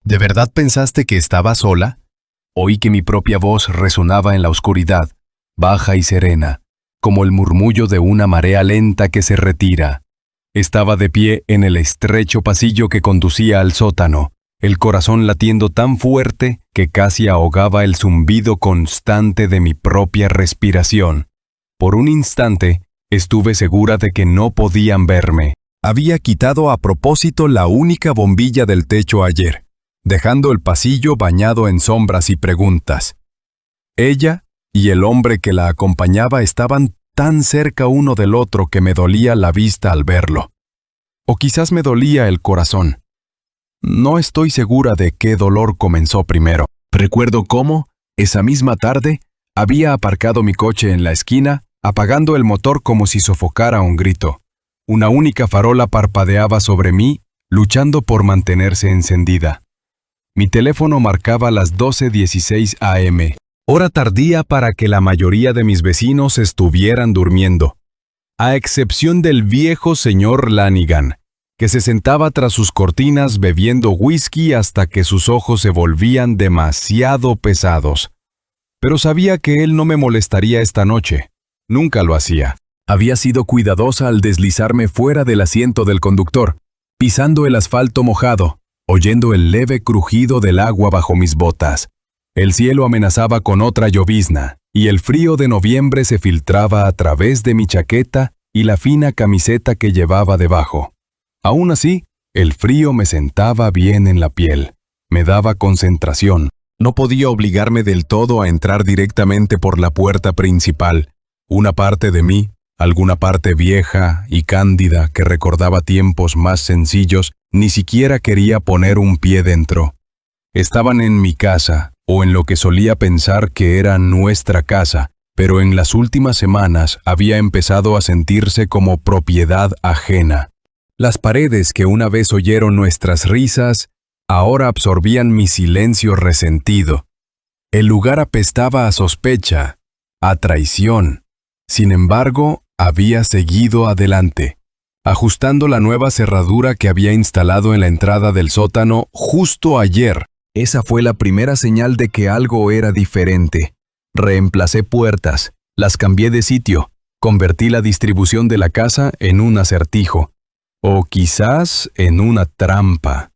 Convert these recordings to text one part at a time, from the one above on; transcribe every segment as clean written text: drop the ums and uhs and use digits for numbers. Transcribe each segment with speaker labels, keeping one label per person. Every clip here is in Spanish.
Speaker 1: ¿De verdad pensaste que estaba sola? Oí que mi propia voz resonaba en la oscuridad, baja y serena, como el murmullo de una marea lenta que se retira. Estaba de pie en el estrecho pasillo que conducía al sótano, el corazón latiendo tan fuerte que casi ahogaba el zumbido constante de mi propia respiración. Por un instante, estuve segura de que no podían verme. Había quitado a propósito la única bombilla del techo ayer, dejando el pasillo bañado en sombras y preguntas. Ella y el hombre que la acompañaba estaban tan cerca uno del otro que me dolía la vista al verlo. O quizás me dolía el corazón. No estoy segura de qué dolor comenzó primero. Recuerdo cómo, esa misma tarde, había aparcado mi coche en la esquina, apagando el motor como si sofocara un grito. Una única farola parpadeaba sobre mí, luchando por mantenerse encendida. Mi teléfono marcaba las 12:16 am, hora tardía para que la mayoría de mis vecinos estuvieran durmiendo, a excepción del viejo señor Lanigan, que se sentaba tras sus cortinas bebiendo whisky hasta que sus ojos se volvían demasiado pesados. Pero sabía que él no me molestaría esta noche. Nunca lo hacía. Había sido cuidadosa al deslizarme fuera del asiento del conductor, pisando el asfalto mojado, oyendo el leve crujido del agua bajo mis botas. El cielo amenazaba con otra llovizna, y el frío de noviembre se filtraba a través de mi chaqueta y la fina camiseta que llevaba debajo. Aún así, el frío me sentaba bien en la piel, me daba concentración. No podía obligarme del todo a entrar directamente por la puerta principal. Una parte de mí, alguna parte vieja y cándida que recordaba tiempos más sencillos, ni siquiera quería poner un pie dentro. Estaban en mi casa, o en lo que solía pensar que era nuestra casa, pero en las últimas semanas había empezado a sentirse como propiedad ajena. Las paredes que una vez oyeron nuestras risas, ahora absorbían mi silencio resentido. El lugar apestaba a sospecha, a traición. Sin embargo, había seguido adelante, ajustando la nueva cerradura que había instalado en la entrada del sótano justo ayer. Esa fue la primera señal de que algo era diferente. Reemplacé puertas, las cambié de sitio, convertí la distribución de la casa en un acertijo. O quizás en una trampa.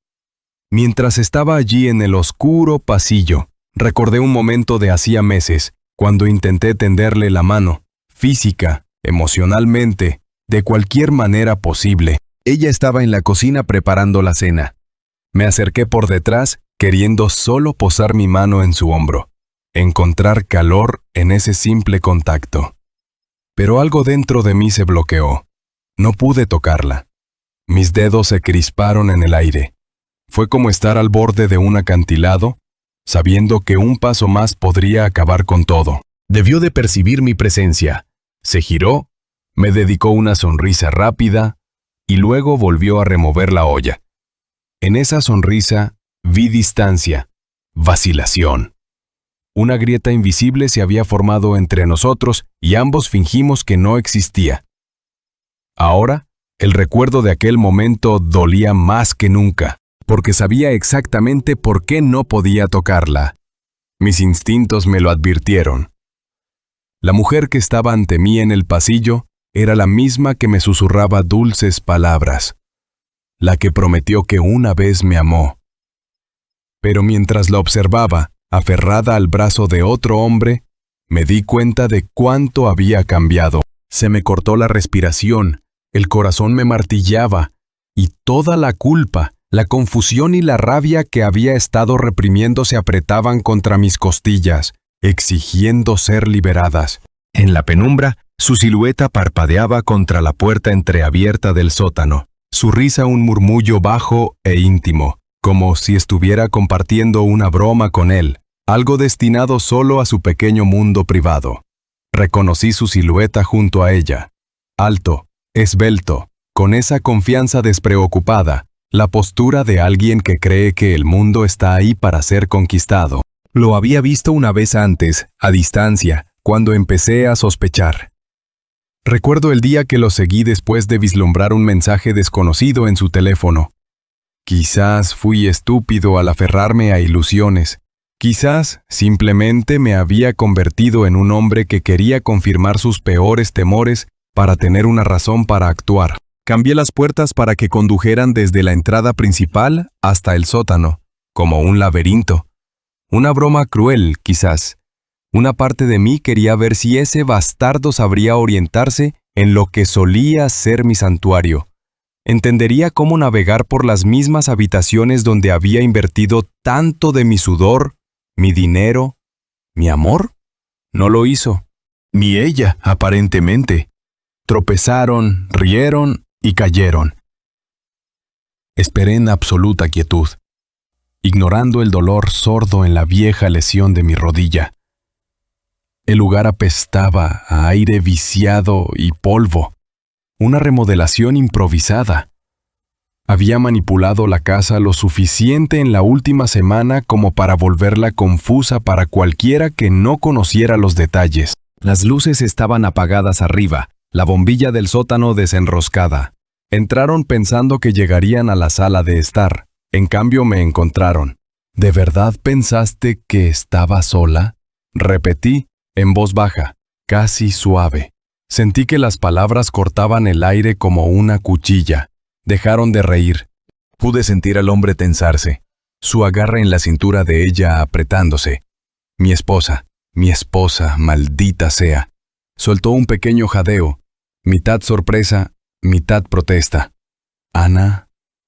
Speaker 1: Mientras estaba allí en el oscuro pasillo, recordé un momento de hacía meses, cuando intenté tenderle la mano, física, emocionalmente, de cualquier manera posible. Ella estaba en la cocina preparando la cena. Me acerqué por detrás, queriendo solo posar mi mano en su hombro, encontrar calor en ese simple contacto. Pero algo dentro de mí se bloqueó. No pude tocarla. Mis dedos se crisparon en el aire. Fue como estar al borde de un acantilado, sabiendo que un paso más podría acabar con todo. Debió de percibir mi presencia. Se giró, me dedicó una sonrisa rápida y luego volvió a remover la olla. En esa sonrisa vi distancia, vacilación. Una grieta invisible se había formado entre nosotros y ambos fingimos que no existía. Ahora, el recuerdo de aquel momento dolía más que nunca, porque sabía exactamente por qué no podía tocarla. Mis instintos me lo advirtieron. La mujer que estaba ante mí en el pasillo era la misma que me susurraba dulces palabras, la que prometió que una vez me amó. Pero mientras la observaba, aferrada al brazo de otro hombre, me di cuenta de cuánto había cambiado. Se me cortó la respiración. El corazón me martillaba, y toda la culpa, la confusión y la rabia que había estado reprimiendo se apretaban contra mis costillas, exigiendo ser liberadas. En la penumbra, su silueta parpadeaba contra la puerta entreabierta del sótano, su risa un murmullo bajo e íntimo, como si estuviera compartiendo una broma con él, algo destinado solo a su pequeño mundo privado. Reconocí su silueta junto a ella, alto, esbelto, con esa confianza despreocupada, la postura de alguien que cree que el mundo está ahí para ser conquistado. Lo había visto una vez antes, a distancia, cuando empecé a sospechar. Recuerdo el día que lo seguí después de vislumbrar un mensaje desconocido en su teléfono. Quizás fui estúpido al aferrarme a ilusiones. Quizás simplemente me había convertido en un hombre que quería confirmar sus peores temores para tener una razón para actuar. Cambié las puertas para que condujeran desde la entrada principal hasta el sótano, como un laberinto. Una broma cruel, quizás. Una parte de mí quería ver si ese bastardo sabría orientarse en lo que solía ser mi santuario. ¿Entendería cómo navegar por las mismas habitaciones donde había invertido tanto de mi sudor, mi dinero, mi amor? No lo hizo. Ni ella, aparentemente. Tropezaron, rieron y cayeron. Esperé en absoluta quietud, ignorando el dolor sordo en la vieja lesión de mi rodilla. El lugar apestaba a aire viciado y polvo. Una remodelación improvisada. Había manipulado la casa lo suficiente en la última semana como para volverla confusa para cualquiera que no conociera los detalles. Las luces estaban apagadas arriba, la bombilla del sótano desenroscada. Entraron pensando que llegarían a la sala de estar. En cambio me encontraron. ¿De verdad pensaste que estaba sola? Repetí, en voz baja, casi suave. Sentí que las palabras cortaban el aire como una cuchilla. Dejaron de reír. Pude sentir al hombre tensarse, su agarre en la cintura de ella apretándose. Mi esposa, maldita sea. Soltó un pequeño jadeo, mitad sorpresa, mitad protesta. Ana,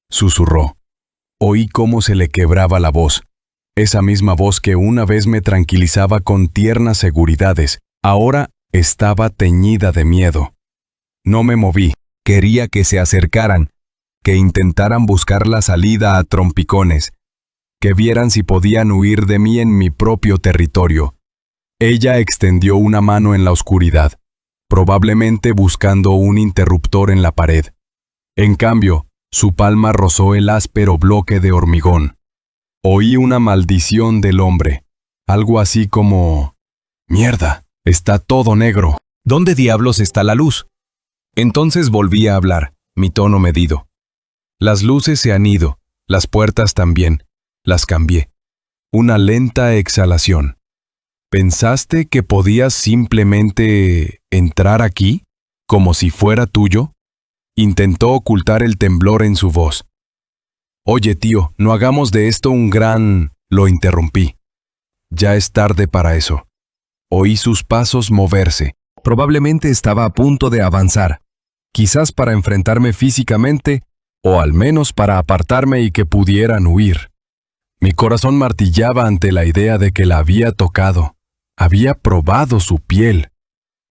Speaker 1: susurró. Oí cómo se le quebraba la voz. Esa misma voz que una vez me tranquilizaba con tiernas seguridades, ahora estaba teñida de miedo. No me moví. Quería que se acercaran, que intentaran buscar la salida a trompicones, que vieran si podían huir de mí en mi propio territorio. Ella extendió una mano en la oscuridad, probablemente buscando un interruptor en la pared. En cambio, su palma rozó el áspero bloque de hormigón. Oí una maldición del hombre, algo así como: «Mierda, está todo negro. ¿Dónde diablos está la luz?». Entonces volví a hablar, mi tono medido. Las luces se han ido, las puertas también. Las cambié. Una lenta exhalación. ¿Pensaste que podías simplemente entrar aquí, como si fuera tuyo? Intentó ocultar el temblor en su voz. Oye, tío, no hagamos de esto un gran... Lo interrumpí. Ya es tarde para eso. Oí sus pasos moverse. Probablemente estaba a punto de avanzar. Quizás para enfrentarme físicamente, o al menos para apartarme y que pudieran huir. Mi corazón martillaba ante la idea de que la había tocado. Había probado su piel.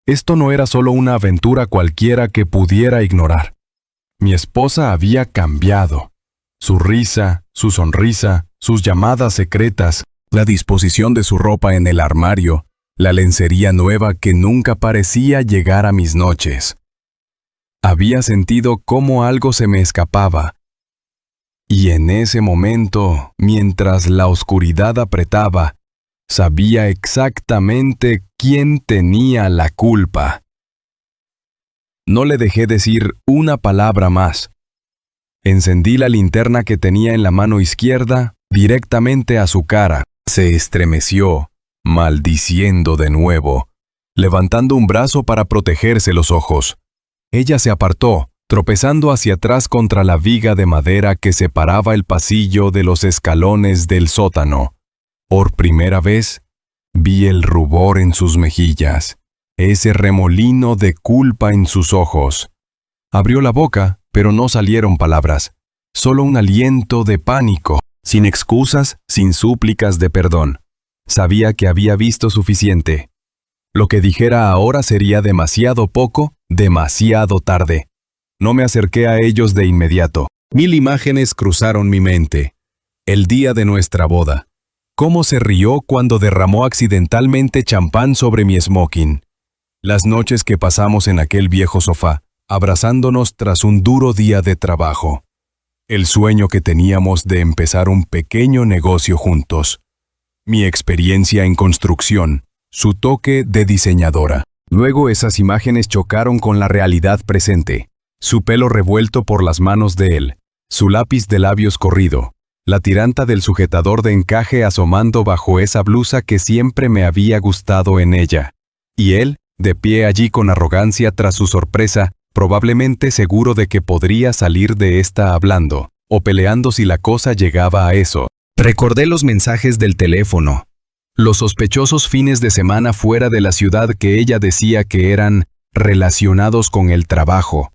Speaker 1: Esto no era solo una aventura cualquiera que pudiera ignorar. Mi esposa había cambiado. Su risa, su sonrisa, sus llamadas secretas, la disposición de su ropa en el armario, la lencería nueva que nunca parecía llegar a mis noches. Había sentido cómo algo se me escapaba. Y en ese momento, mientras la oscuridad apretaba, sabía exactamente quién tenía la culpa. No le dejé decir una palabra más. Encendí la linterna que tenía en la mano izquierda directamente a su cara. Se estremeció, maldiciendo de nuevo, levantando un brazo para protegerse los ojos. Ella se apartó, tropezando hacia atrás contra la viga de madera que separaba el pasillo de los escalones del sótano. Por primera vez, vi el rubor en sus mejillas, ese remolino de culpa en sus ojos. Abrió la boca, pero no salieron palabras, solo un aliento de pánico, sin excusas, sin súplicas de perdón. Sabía que había visto suficiente. Lo que dijera ahora sería demasiado poco, demasiado tarde. No me acerqué a ellos de inmediato. 1000 imágenes cruzaron mi mente. El día de nuestra boda. Cómo se rió cuando derramó accidentalmente champán sobre mi smoking. Las noches que pasamos en aquel viejo sofá, abrazándonos tras un duro día de trabajo. El sueño que teníamos de empezar un pequeño negocio juntos. Mi experiencia en construcción, su toque de diseñadora. Luego esas imágenes chocaron con la realidad presente. Su pelo revuelto por las manos de él, su lápiz de labios corrido, la tiranta del sujetador de encaje asomando bajo esa blusa que siempre me había gustado en ella. Y él, de pie allí con arrogancia tras su sorpresa, probablemente seguro de que podría salir de esta hablando, o peleando si la cosa llegaba a eso. Recordé los mensajes del teléfono, los sospechosos fines de semana fuera de la ciudad que ella decía que eran relacionados con el trabajo.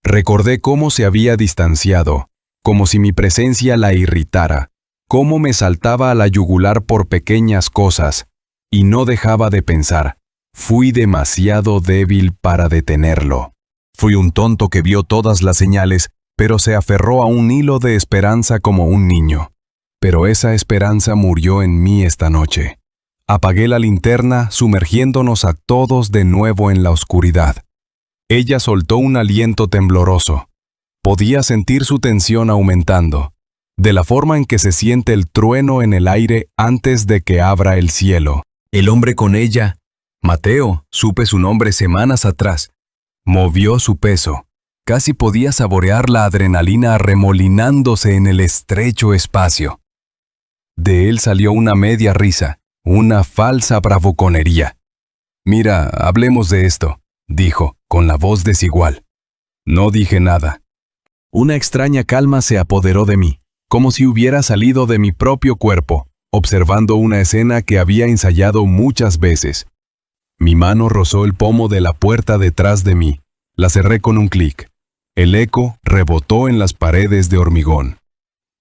Speaker 1: Recordé cómo se había distanciado, como si mi presencia la irritara, cómo me saltaba a la yugular por pequeñas cosas, y no dejaba de pensar, fui demasiado débil para detenerlo. Fui un tonto que vio todas las señales, pero se aferró a un hilo de esperanza como un niño. Pero esa esperanza murió en mí esta noche. Apagué la linterna, sumergiéndonos a todos de nuevo en la oscuridad. Ella soltó un aliento tembloroso. Podía sentir su tensión aumentando, de la forma en que se siente el trueno en el aire antes de que abra el cielo. El hombre con ella, Mateo, supe su nombre semanas atrás, movió su peso. Casi podía saborear la adrenalina arremolinándose en el estrecho espacio. De él salió una media risa, una falsa bravuconería. «Mira, hablemos de esto», dijo, con la voz desigual. No dije nada. Una extraña calma se apoderó de mí, como si hubiera salido de mi propio cuerpo, observando una escena que había ensayado muchas veces. Mi mano rozó el pomo de la puerta detrás de mí. La cerré con un clic. El eco rebotó en las paredes de hormigón.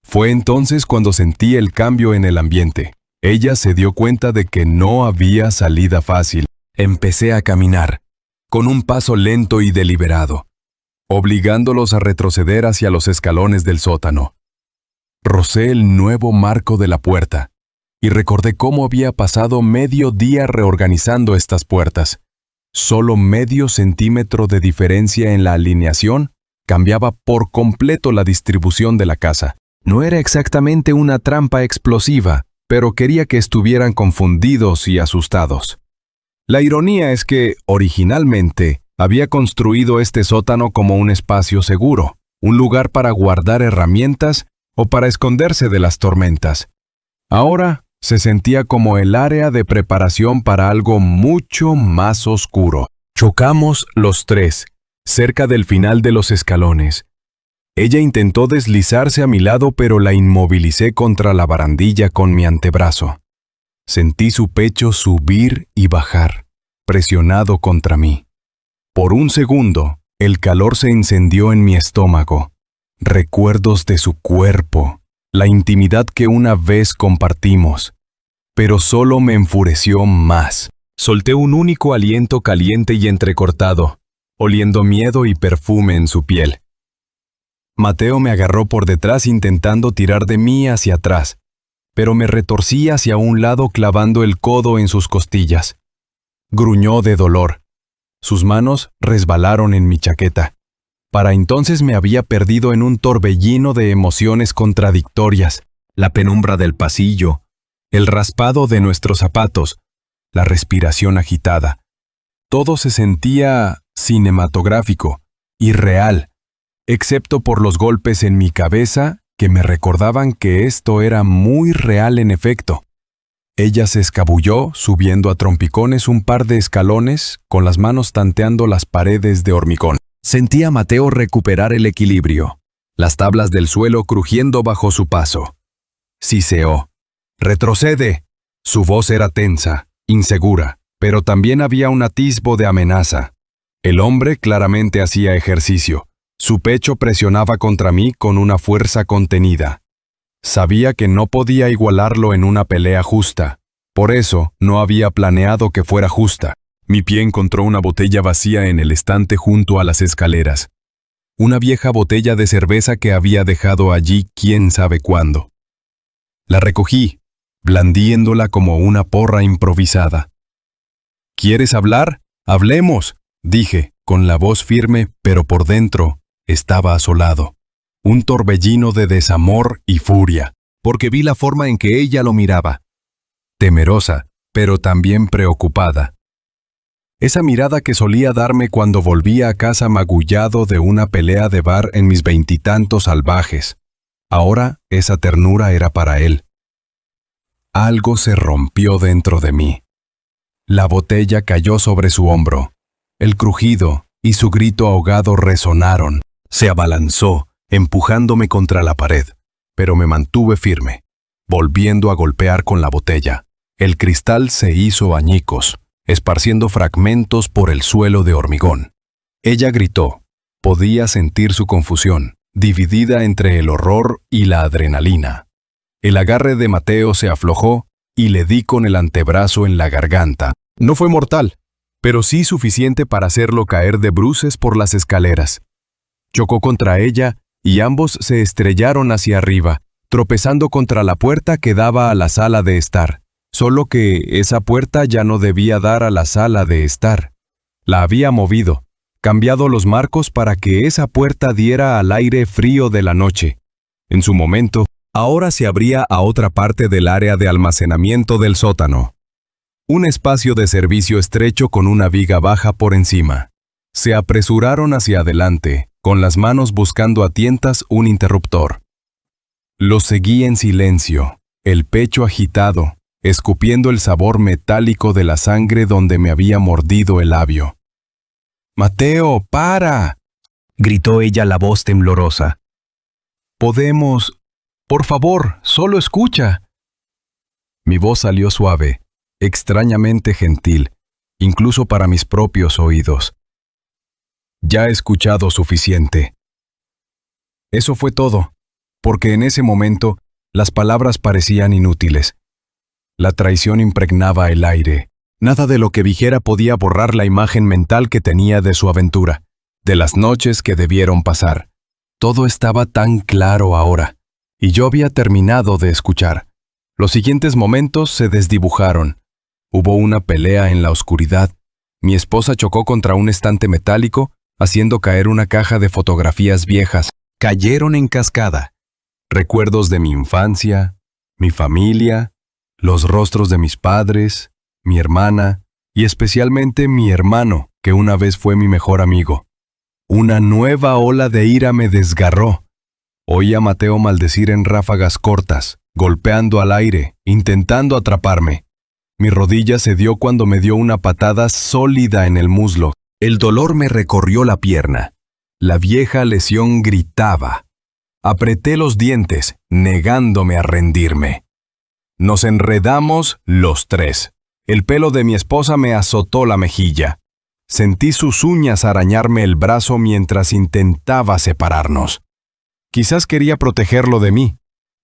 Speaker 1: Fue entonces cuando sentí el cambio en el ambiente. Ella se dio cuenta de que no había salida fácil. Empecé a caminar, con un paso lento y deliberado, obligándolos a retroceder hacia los escalones del sótano. Rocé el nuevo marco de la puerta, y recordé cómo había pasado medio día reorganizando estas puertas. Solo medio centímetro de diferencia en la alineación cambiaba por completo la distribución de la casa. No era exactamente una trampa explosiva, pero quería que estuvieran confundidos y asustados. La ironía es que, originalmente, había construido este sótano como un espacio seguro, un lugar para guardar herramientas o para esconderse de las tormentas. Ahora se sentía como el área de preparación para algo mucho más oscuro. Chocamos los tres, cerca del final de los escalones. Ella intentó deslizarse a mi lado, pero la inmovilicé contra la barandilla con mi antebrazo. Sentí su pecho subir y bajar, presionado contra mí. Por un segundo, el calor se encendió en mi estómago. Recuerdos de su cuerpo, la intimidad que una vez compartimos. Pero solo me enfureció más. Solté un único aliento caliente y entrecortado, oliendo miedo y perfume en su piel. Mateo me agarró por detrás intentando tirar de mí hacia atrás, pero me retorcí hacia un lado clavando el codo en sus costillas. Gruñó de dolor. Sus manos resbalaron en mi chaqueta. Para entonces me había perdido en un torbellino de emociones contradictorias. La penumbra del pasillo, el raspado de nuestros zapatos, la respiración agitada. Todo se sentía cinematográfico, irreal, excepto por los golpes en mi cabeza que me recordaban que esto era muy real en efecto. Ella se escabulló, subiendo a trompicones un par de escalones, con las manos tanteando las paredes de hormigón. Sentí a Mateo recuperar el equilibrio, las tablas del suelo crujiendo bajo su paso. Siseó. «¡Retrocede!». Su voz era tensa, insegura, pero también había un atisbo de amenaza. El hombre claramente hacía ejercicio. Su pecho presionaba contra mí con una fuerza contenida. Sabía que no podía igualarlo en una pelea justa. Por eso no había planeado que fuera justa. Mi pie encontró una botella vacía en el estante junto a las escaleras. Una vieja botella de cerveza que había dejado allí quién sabe cuándo. La recogí, blandiéndola como una porra improvisada. «¿Quieres hablar? ¡Hablemos!», dije, con la voz firme, pero por dentro estaba asolado. Un torbellino de desamor y furia, porque vi la forma en que ella lo miraba. Temerosa, pero también preocupada. Esa mirada que solía darme cuando volvía a casa magullado de una pelea de bar en mis veintitantos salvajes. Ahora esa ternura era para él. Algo se rompió dentro de mí. La botella cayó sobre su hombro. El crujido y su grito ahogado resonaron. Se abalanzó, empujándome contra la pared, pero me mantuve firme, volviendo a golpear con la botella. El cristal se hizo añicos, esparciendo fragmentos por el suelo de hormigón. Ella gritó. Podía sentir su confusión, dividida entre el horror y la adrenalina. El agarre de Mateo se aflojó y le di con el antebrazo en la garganta. No fue mortal, pero sí suficiente para hacerlo caer de bruces por las escaleras. Chocó contra ella y ambos se estrellaron hacia arriba, tropezando contra la puerta que daba a la sala de estar. Solo que esa puerta ya no debía dar a la sala de estar. La había movido, cambiado los marcos para que esa puerta diera al aire frío de la noche. En su momento, ahora se abría a otra parte del área de almacenamiento del sótano. Un espacio de servicio estrecho con una viga baja por encima. Se apresuraron hacia adelante, con las manos buscando a tientas un interruptor. Los seguí en silencio, el pecho agitado, escupiendo el sabor metálico de la sangre donde me había mordido el labio. «¡Mateo, para!», gritó ella la voz temblorosa. «Podemos... Por favor, solo escucha». Mi voz salió suave, extrañamente gentil, incluso para mis propios oídos. «Ya he escuchado suficiente». Eso fue todo, porque en ese momento las palabras parecían inútiles. La traición impregnaba el aire. Nada de lo que dijera podía borrar la imagen mental que tenía de su aventura, de las noches que debieron pasar. Todo estaba tan claro ahora, y yo había terminado de escuchar. Los siguientes momentos se desdibujaron. Hubo una pelea en la oscuridad. Mi esposa chocó contra un estante metálico, haciendo caer una caja de fotografías viejas. Cayeron en cascada. Recuerdos de mi infancia, mi familia, los rostros de mis padres, mi hermana y especialmente mi hermano, que una vez fue mi mejor amigo. Una nueva ola de ira me desgarró. Oí a Mateo maldecir en ráfagas cortas, golpeando al aire, intentando atraparme. Mi rodilla se dio cuando me dio una patada sólida en el muslo. El dolor me recorrió la pierna. La vieja lesión gritaba. Apreté los dientes, negándome a rendirme. Nos enredamos los tres. El pelo de mi esposa me azotó la mejilla. Sentí sus uñas arañarme el brazo mientras intentaba separarnos. Quizás quería protegerlo de mí,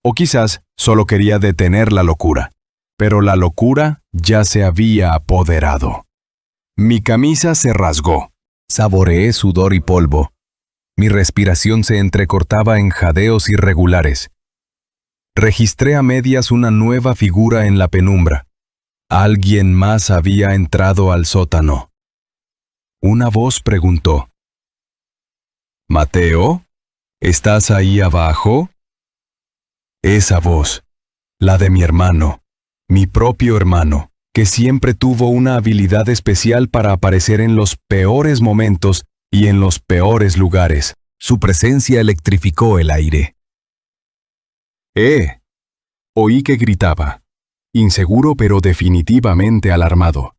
Speaker 1: o quizás solo quería detener la locura. Pero la locura ya se había apoderado. Mi camisa se rasgó. Saboreé sudor y polvo. Mi respiración se entrecortaba en jadeos irregulares. Registré a medias una nueva figura en la penumbra. Alguien más había entrado al sótano. Una voz preguntó: «¿Mateo? ¿Estás ahí abajo?» Esa voz, la de mi hermano, mi propio hermano, que siempre tuvo una habilidad especial para aparecer en los peores momentos y en los peores lugares. Su presencia electrificó el aire. Oí que gritaba, inseguro pero definitivamente alarmado.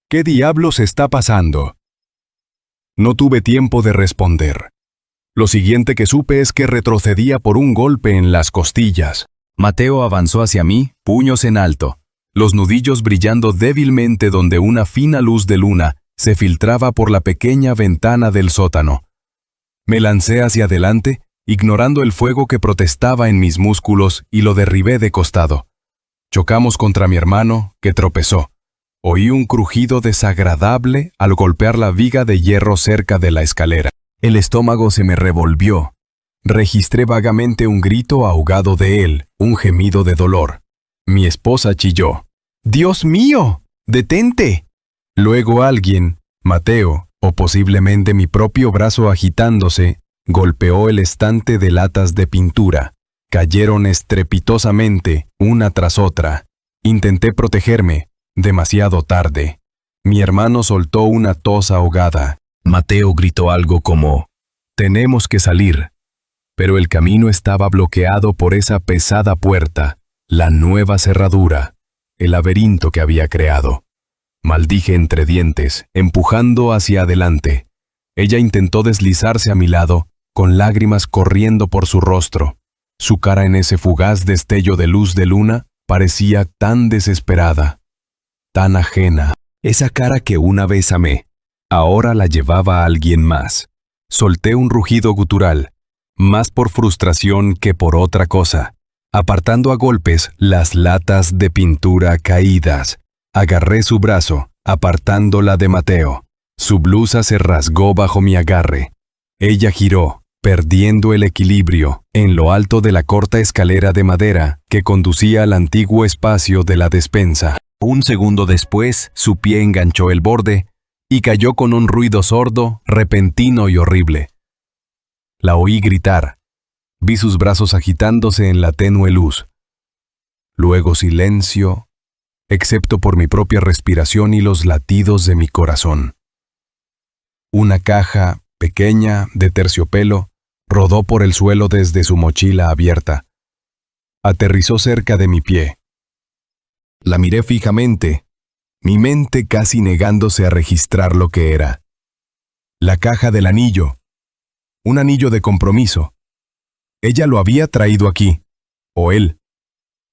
Speaker 1: ¿Qué diablos está pasando? No tuve tiempo de responder. Lo siguiente que supe es que retrocedía por un golpe en las costillas. Mateo avanzó hacia mí, puños en alto, los nudillos brillando débilmente donde una fina luz de luna se filtraba por la pequeña ventana del sótano. Me lancé hacia adelante, ignorando el fuego que protestaba en mis músculos, y lo derribé de costado. Chocamos contra mi hermano, que tropezó. Oí un crujido desagradable al golpear la viga de hierro cerca de la escalera. El estómago se me revolvió. Registré vagamente un grito ahogado de él, un gemido de dolor. Mi esposa chilló: «¡Dios mío! ¡Detente!». Luego alguien, Mateo, o posiblemente mi propio brazo agitándose, golpeó el estante de latas de pintura. Cayeron estrepitosamente, una tras otra. Intenté protegerme, demasiado tarde. Mi hermano soltó una tos ahogada. Mateo gritó algo como, «Tenemos que salir». Pero el camino estaba bloqueado por esa pesada puerta, la nueva cerradura, el laberinto que había creado. Maldije entre dientes, empujando hacia adelante. Ella intentó deslizarse a mi lado, con lágrimas corriendo por su rostro. Su cara en ese fugaz destello de luz de luna parecía tan desesperada, tan ajena. Esa cara que una vez amé, ahora la llevaba a alguien más. Solté un rugido gutural, más por frustración que por otra cosa, apartando a golpes las latas de pintura caídas. Agarré su brazo, apartándola de Mateo. Su blusa se rasgó bajo mi agarre. Ella giró, perdiendo el equilibrio, en lo alto de la corta escalera de madera que conducía al antiguo espacio de la despensa. Un segundo después, su pie enganchó el borde y cayó con un ruido sordo, repentino y horrible. La oí gritar. Vi sus brazos agitándose en la tenue luz. Luego silencio, excepto por mi propia respiración y los latidos de mi corazón. Una caja, pequeña, de terciopelo, rodó por el suelo desde su mochila abierta. Aterrizó cerca de mi pie. La miré fijamente, mi mente casi negándose a registrar lo que era. La caja del anillo. Un anillo de compromiso. Ella lo había traído aquí, o él.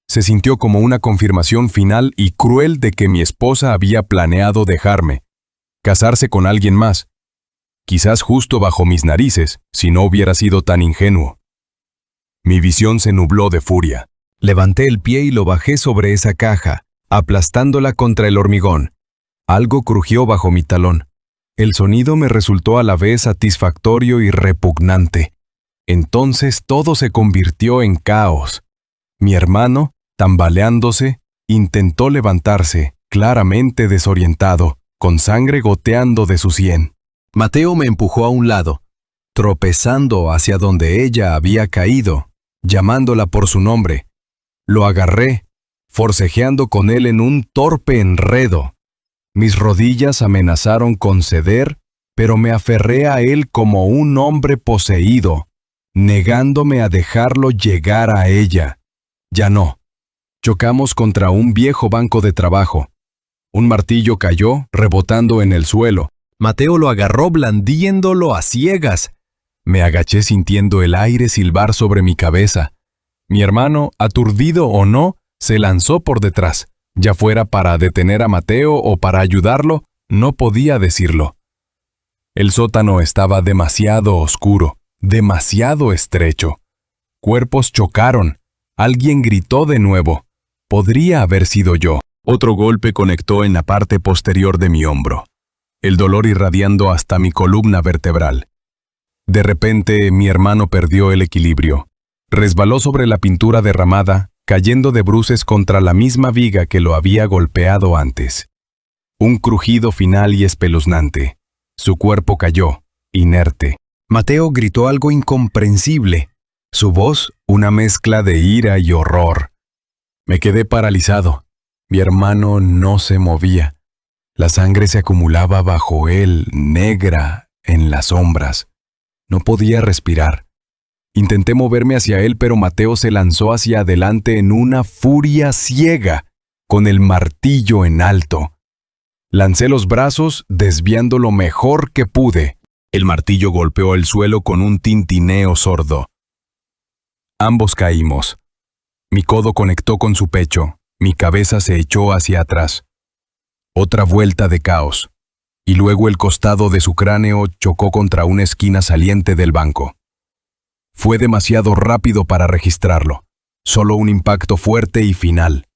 Speaker 1: Se sintió como una confirmación final y cruel de que mi esposa había planeado dejarme, casarse con alguien más, quizás justo bajo mis narices, si no hubiera sido tan ingenuo. Mi visión se nubló de furia. Levanté el pie y lo bajé sobre esa caja, aplastándola contra el hormigón. Algo crujió bajo mi talón. El sonido me resultó a la vez satisfactorio y repugnante. Entonces todo se convirtió en caos. Mi hermano, tambaleándose, intentó levantarse, claramente desorientado, con sangre goteando de su sien. Mateo me empujó a un lado, tropezando hacia donde ella había caído, llamándola por su nombre. Lo agarré, forcejeando con él en un torpe enredo. Mis rodillas amenazaron con ceder, pero me aferré a él como un hombre poseído, negándome a dejarlo llegar a ella. Ya no. Chocamos contra un viejo banco de trabajo. Un martillo cayó, rebotando en el suelo. Mateo lo agarró blandiéndolo a ciegas. Me agaché sintiendo el aire silbar sobre mi cabeza. Mi hermano, aturdido o no, se lanzó por detrás. Ya fuera para detener a Mateo o para ayudarlo, no podía decirlo. El sótano estaba demasiado oscuro, demasiado estrecho. Cuerpos chocaron. Alguien gritó de nuevo. Podría haber sido yo. Otro golpe conectó en la parte posterior de mi hombro, el dolor irradiando hasta mi columna vertebral. De repente, mi hermano perdió el equilibrio. Resbaló sobre la pintura derramada, cayendo de bruces contra la misma viga que lo había golpeado antes. Un crujido final y espeluznante. Su cuerpo cayó, inerte. Mateo gritó algo incomprensible. Su voz, una mezcla de ira y horror. Me quedé paralizado. Mi hermano no se movía. La sangre se acumulaba bajo él, negra, en las sombras. No podía respirar. Intenté moverme hacia él, pero Mateo se lanzó hacia adelante en una furia ciega, con el martillo en alto. Lancé los brazos, desviando lo mejor que pude. El martillo golpeó el suelo con un tintineo sordo. Ambos caímos. Mi codo conectó con su pecho, mi cabeza se echó hacia atrás. Otra vuelta de caos, y luego el costado de su cráneo chocó contra una esquina saliente del banco. Fue demasiado rápido para registrarlo, solo un impacto fuerte y final.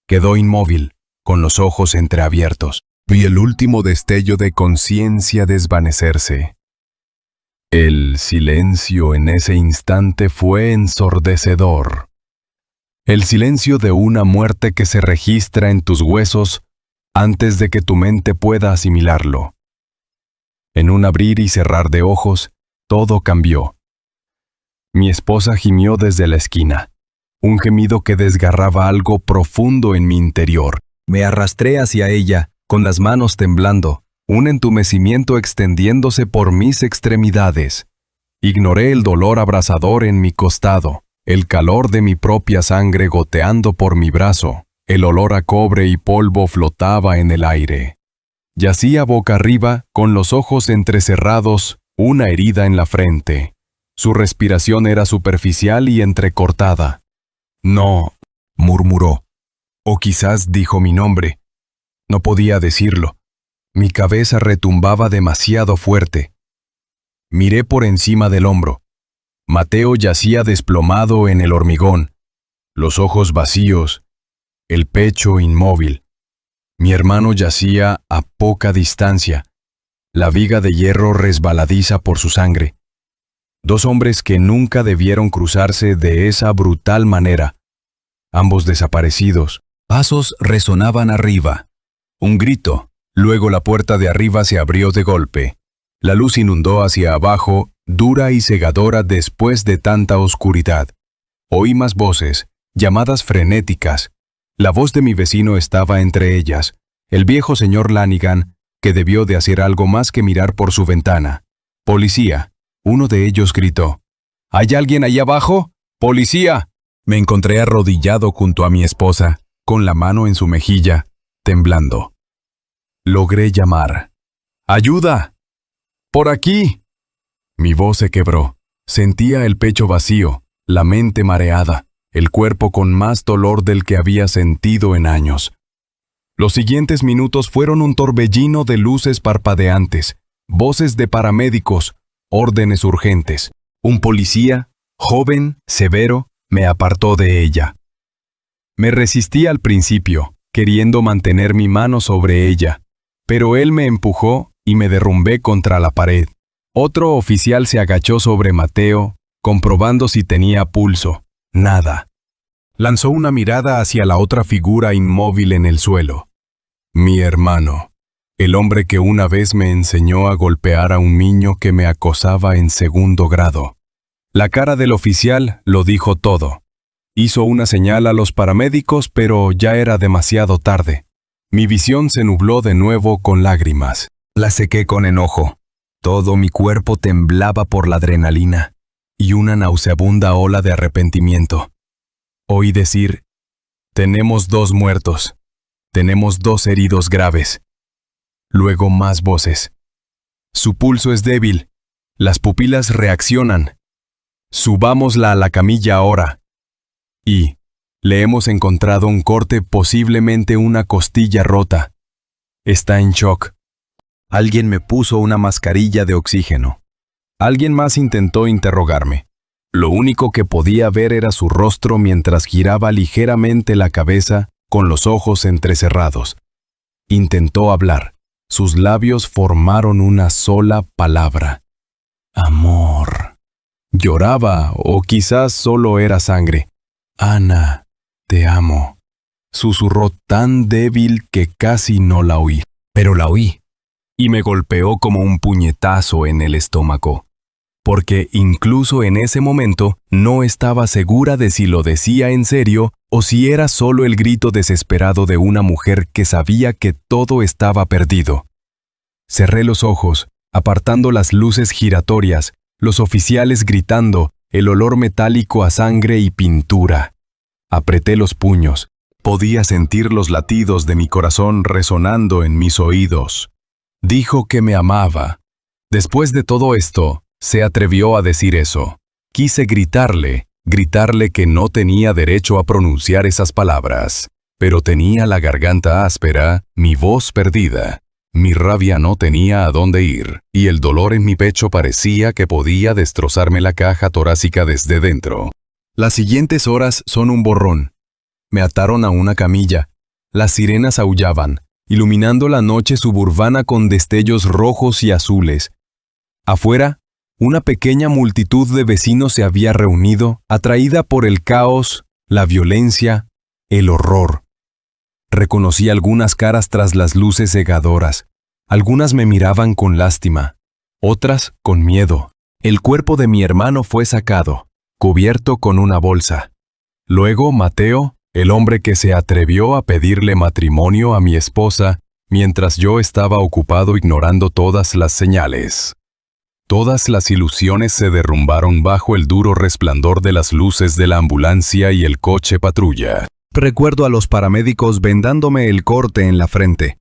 Speaker 1: Quedó inmóvil, con los ojos entreabiertos. Vi el último destello de conciencia desvanecerse. El silencio en ese instante fue ensordecedor. El silencio de una muerte que se registra en tus huesos antes de que tu mente pueda asimilarlo. En un abrir y cerrar de ojos, todo cambió. Mi esposa gimió desde la esquina, un gemido que desgarraba algo profundo en mi interior. Me arrastré hacia ella, con las manos temblando, un entumecimiento extendiéndose por mis extremidades. Ignoré el dolor abrasador en mi costado, el calor de mi propia sangre goteando por mi brazo. El olor a cobre y polvo flotaba en el aire. Yacía boca arriba, con los ojos entrecerrados, una herida en la frente. Su respiración era superficial y entrecortada. «No», murmuró. O quizás dijo mi nombre. No podía decirlo. Mi cabeza retumbaba demasiado fuerte. Miré por encima del hombro. Mateo yacía desplomado en el hormigón, los ojos vacíos, el pecho inmóvil. Mi hermano yacía a poca distancia, la viga de hierro resbaladiza por su sangre. Dos hombres que nunca debieron cruzarse de esa brutal manera. Ambos desaparecidos. Pasos resonaban arriba. Un grito. Luego la puerta de arriba se abrió de golpe. La luz inundó hacia abajo, dura y cegadora después de tanta oscuridad. Oí más voces, llamadas frenéticas. La voz de mi vecino estaba entre ellas, el viejo señor Lanigan, que debió de hacer algo más que mirar por su ventana. «¡Policía!». Uno de ellos gritó. «¿Hay alguien ahí abajo? ¡Policía!». Me encontré arrodillado junto a mi esposa, con la mano en su mejilla, temblando. Logré llamar. «¡Ayuda! ¡Por aquí!». Mi voz se quebró. Sentía el pecho vacío, la mente mareada, el cuerpo con más dolor del que había sentido en años. Los siguientes minutos fueron un torbellino de luces parpadeantes, voces de paramédicos, órdenes urgentes. Un policía, joven, severo, me apartó de ella. Me resistí al principio, queriendo mantener mi mano sobre ella, pero él me empujó y me derrumbé contra la pared. Otro oficial se agachó sobre Mateo, comprobando si tenía pulso. Nada. Lanzó una mirada hacia la otra figura inmóvil en el suelo. Mi hermano, el hombre que una vez me enseñó a golpear a un niño que me acosaba en segundo grado. La cara del oficial lo dijo todo. Hizo una señal a los paramédicos, pero ya era demasiado tarde. Mi visión se nubló de nuevo con lágrimas. La sequé con enojo. Todo mi cuerpo temblaba por la adrenalina y una nauseabunda ola de arrepentimiento. Oí decir, «Tenemos 2 muertos. Tenemos 2 heridos graves». Luego más voces. «Su pulso es débil. Las pupilas reaccionan. Subámosla a la camilla ahora». Y le hemos encontrado un corte, posiblemente una costilla rota. Está en shock. Alguien me puso una mascarilla de oxígeno. Alguien más intentó interrogarme. Lo único que podía ver era su rostro mientras giraba ligeramente la cabeza con los ojos entrecerrados. Intentó hablar. Sus labios formaron una sola palabra. Amor. Lloraba, o quizás solo era sangre. Ana, te amo. Susurró tan débil que casi no la oí. Pero la oí. Y me golpeó como un puñetazo en el estómago. Porque incluso en ese momento no estaba segura de si lo decía en serio o si era solo el grito desesperado de una mujer que sabía que todo estaba perdido. Cerré los ojos, apartando las luces giratorias, los oficiales gritando, el olor metálico a sangre y pintura. Apreté los puños. Podía sentir los latidos de mi corazón resonando en mis oídos. Dijo que me amaba. Después de todo esto, se atrevió a decir eso. Quise gritarle que no tenía derecho a pronunciar esas palabras, pero tenía la garganta áspera, mi voz perdida. Mi rabia no tenía a dónde ir, y el dolor en mi pecho parecía que podía destrozarme la caja torácica desde dentro. Las siguientes horas son un borrón. Me ataron a una camilla. Las sirenas aullaban, iluminando la noche suburbana con destellos rojos y azules. Afuera, una pequeña multitud de vecinos se había reunido, atraída por el caos, la violencia, el horror. Reconocí algunas caras tras las luces cegadoras. Algunas me miraban con lástima, otras con miedo. El cuerpo de mi hermano fue sacado, cubierto con una bolsa. Luego Mateo, el hombre que se atrevió a pedirle matrimonio a mi esposa, mientras yo estaba ocupado ignorando todas las señales. Todas las ilusiones se derrumbaron bajo el duro resplandor de las luces de la ambulancia y el coche patrulla. Recuerdo a los paramédicos vendándome el corte en la frente,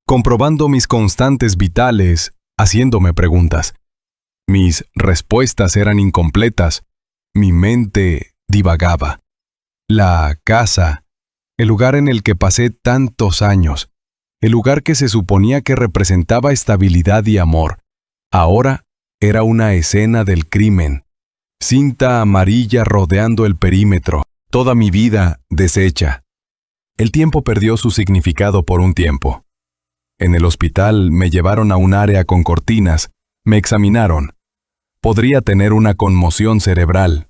Speaker 1: comprobando mis constantes vitales, haciéndome preguntas. Mis respuestas eran incompletas. Mi mente divagaba. La casa, el lugar en el que pasé tantos años, el lugar que se suponía que representaba estabilidad y amor, ahora era una escena del crimen. Cinta amarilla rodeando el perímetro, toda mi vida deshecha. El tiempo perdió su significado por un tiempo. En el hospital me llevaron a un área con cortinas, me examinaron. Podría tener una conmoción cerebral.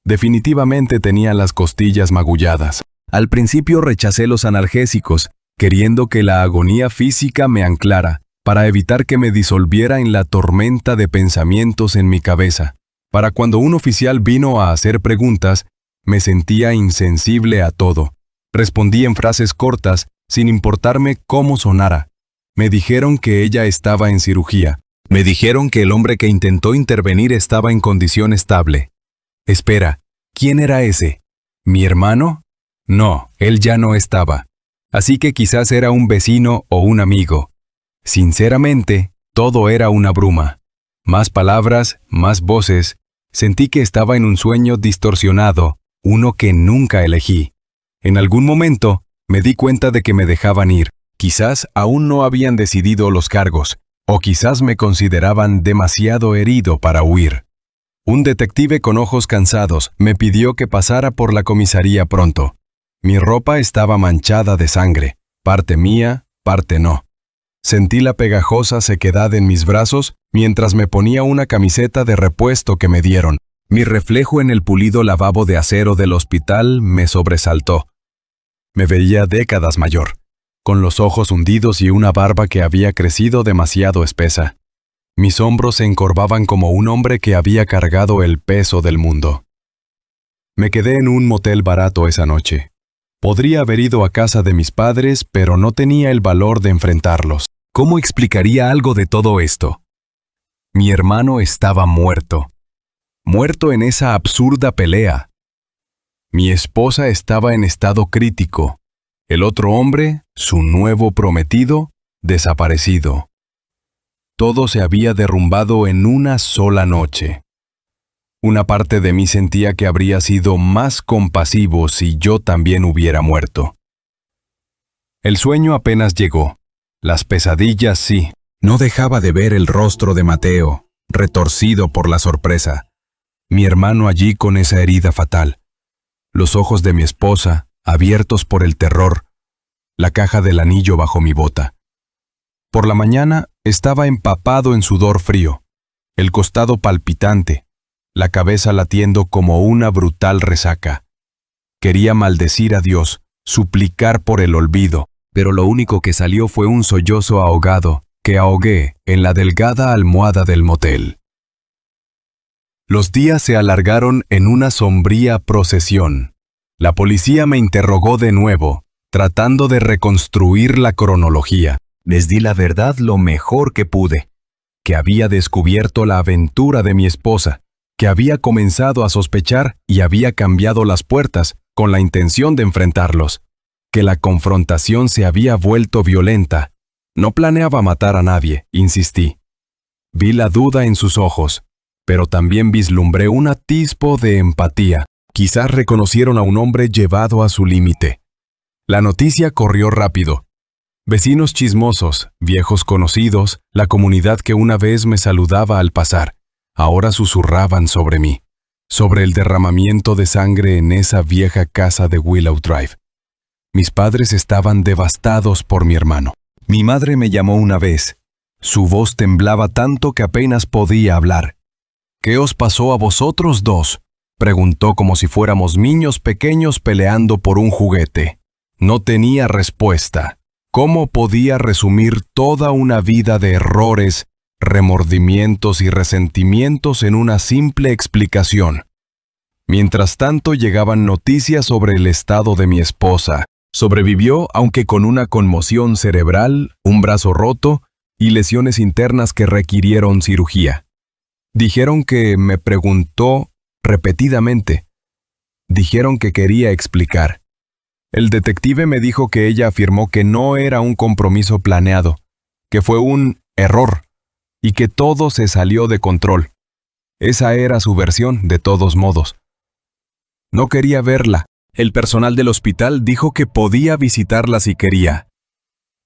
Speaker 1: Definitivamente tenía las costillas magulladas. Al principio rechacé los analgésicos, queriendo que la agonía física me anclara, para evitar que me disolviera en la tormenta de pensamientos en mi cabeza. Para cuando un oficial vino a hacer preguntas, me sentía insensible a todo. Respondí en frases cortas, sin importarme cómo sonara. Me dijeron que ella estaba en cirugía. Me dijeron que el hombre que intentó intervenir estaba en condición estable. Espera, ¿quién era ese? ¿Mi hermano? No, él ya no estaba. Así que quizás era un vecino o un amigo. Sinceramente, todo era una bruma. Más palabras, más voces. Sentí que estaba en un sueño distorsionado, uno que nunca elegí. En algún momento, me di cuenta de que me dejaban ir. Quizás aún no habían decidido los cargos, o quizás me consideraban demasiado herido para huir. Un detective con ojos cansados me pidió que pasara por la comisaría pronto. Mi ropa estaba manchada de sangre, parte mía, parte no. Sentí la pegajosa sequedad en mis brazos mientras me ponía una camiseta de repuesto que me dieron. Mi reflejo en el pulido lavabo de acero del hospital me sobresaltó. Me veía décadas mayor, con los ojos hundidos y una barba que había crecido demasiado espesa. Mis hombros se encorvaban como un hombre que había cargado el peso del mundo. Me quedé en un motel barato esa noche. Podría haber ido a casa de mis padres, pero no tenía el valor de enfrentarlos. ¿Cómo explicaría algo de todo esto? Mi hermano estaba muerto. Muerto en esa absurda pelea. Mi esposa estaba en estado crítico. El otro hombre, su nuevo prometido, desaparecido. Todo se había derrumbado en una sola noche. Una parte de mí sentía que habría sido más compasivo si yo también hubiera muerto. El sueño apenas llegó. Las pesadillas sí. No dejaba de ver el rostro de Mateo, retorcido por la sorpresa. Mi hermano allí con esa herida fatal. Los ojos de mi esposa, abiertos por el terror. La caja del anillo bajo mi bota. Por la mañana estaba empapado en sudor frío, el costado palpitante, la cabeza latiendo como una brutal resaca. Quería maldecir a Dios, suplicar por el olvido, pero lo único que salió fue un sollozo ahogado que ahogué en la delgada almohada del motel. Los días se alargaron en una sombría procesión. La policía me interrogó de nuevo, tratando de reconstruir la cronología. Les di la verdad lo mejor que pude, que había descubierto la aventura de mi esposa, que había comenzado a sospechar y había cambiado las puertas con la intención de enfrentarlos, que la confrontación se había vuelto violenta. No planeaba matar a nadie, insistí. Vi la duda en sus ojos, pero también vislumbré un atisbo de empatía. Quizás reconocieron a un hombre llevado a su límite. La noticia corrió rápido. Vecinos chismosos, viejos conocidos, la comunidad que una vez me saludaba al pasar, ahora susurraban sobre mí, sobre el derramamiento de sangre en esa vieja casa de Willow Drive. Mis padres estaban devastados por mi hermano. Mi madre me llamó una vez. Su voz temblaba tanto que apenas podía hablar. ¿Qué os pasó a vosotros dos?, preguntó como si fuéramos niños pequeños peleando por un juguete. No tenía respuesta. ¿Cómo podía resumir toda una vida de errores, remordimientos y resentimientos en una simple explicación? Mientras tanto llegaban noticias sobre el estado de mi esposa. Sobrevivió, aunque con una conmoción cerebral, un brazo roto y lesiones internas que requirieron cirugía. Dijeron que me preguntó repetidamente. Dijeron que quería explicar. El detective me dijo que ella afirmó que no era un compromiso planeado, que fue un error y que todo se salió de control. Esa era su versión, de todos modos. No quería verla. El personal del hospital dijo que podía visitarla si quería.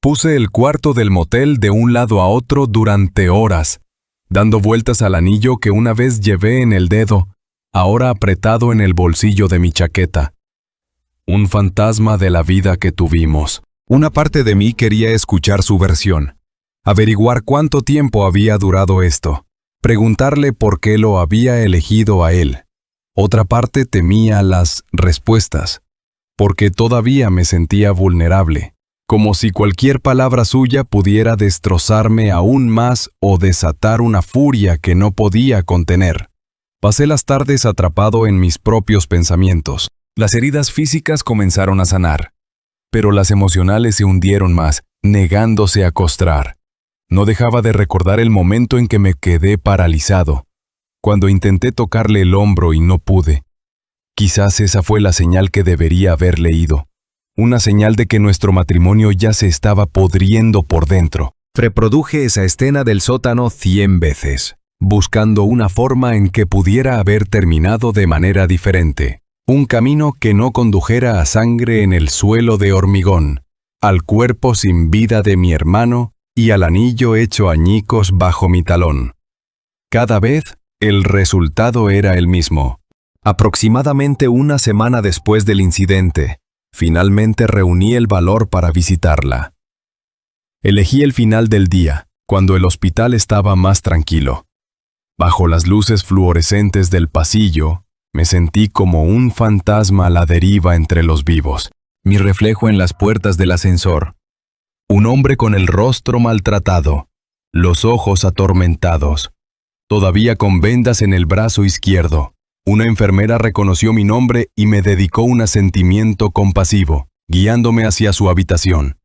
Speaker 1: Puse el cuarto del motel de un lado a otro durante horas, dando vueltas al anillo que una vez llevé en el dedo, ahora apretado en el bolsillo de mi chaqueta. Un fantasma de la vida que tuvimos. Una parte de mí quería escuchar su versión, averiguar cuánto tiempo había durado esto, preguntarle por qué lo había elegido a él. Otra parte temía las respuestas, porque todavía me sentía vulnerable, como si cualquier palabra suya pudiera destrozarme aún más o desatar una furia que no podía contener. Pasé las tardes atrapado en mis propios pensamientos. Las heridas físicas comenzaron a sanar, pero las emocionales se hundieron más, negándose a costrar. No dejaba de recordar el momento en que me quedé paralizado, cuando intenté tocarle el hombro y no pude. Quizás esa fue la señal que debería haber leído. Una señal de que nuestro matrimonio ya se estaba podriendo por dentro. Reproduje esa escena del sótano 100 veces, buscando una forma en que pudiera haber terminado de manera diferente. Un camino que no condujera a sangre en el suelo de hormigón, al cuerpo sin vida de mi hermano y al anillo hecho añicos bajo mi talón. Cada vez, el resultado era el mismo. Aproximadamente una semana después del incidente, finalmente reuní el valor para visitarla. Elegí el final del día, cuando el hospital estaba más tranquilo. Bajo las luces fluorescentes del pasillo, me sentí como un fantasma a la deriva entre los vivos. Mi reflejo en las puertas del ascensor. Un hombre con el rostro maltratado, los ojos atormentados, todavía con vendas en el brazo izquierdo. Una enfermera reconoció mi nombre y me dedicó un asentimiento compasivo, guiándome hacia su habitación.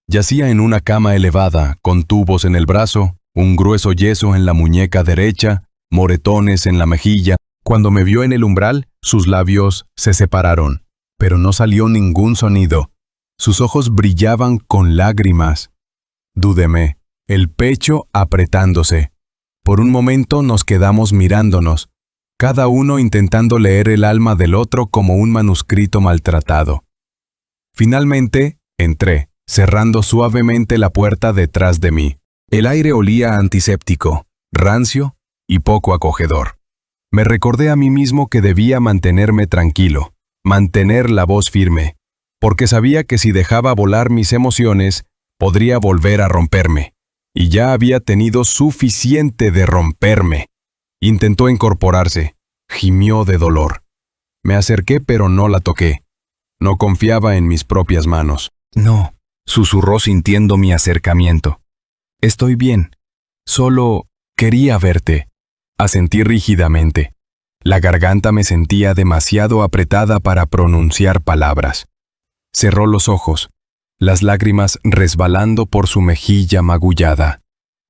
Speaker 1: Yacía en una cama elevada, con tubos en el brazo, un grueso yeso en la muñeca derecha, moretones en la mejilla. Cuando me vio en el umbral, sus labios se separaron, pero no salió ningún sonido. Sus ojos brillaban con lágrimas. Dudéme, el pecho apretándose. Por un momento nos quedamos mirándonos, cada uno intentando leer el alma del otro como un manuscrito maltratado. Finalmente, entré, cerrando suavemente la puerta detrás de mí. El aire olía a antiséptico, rancio y poco acogedor. Me recordé a mí mismo que debía mantenerme tranquilo, mantener la voz firme, porque sabía que si dejaba volar mis emociones, podría volver a romperme. Y ya había tenido suficiente de romperme. Intentó incorporarse, gimió de dolor. Me acerqué pero no la toqué. No confiaba en mis propias manos. No, susurró sintiendo mi acercamiento. Estoy bien, solo quería verte. Asentí rígidamente. La garganta me sentía demasiado apretada para pronunciar palabras. Cerró los ojos, las lágrimas resbalando por su mejilla magullada.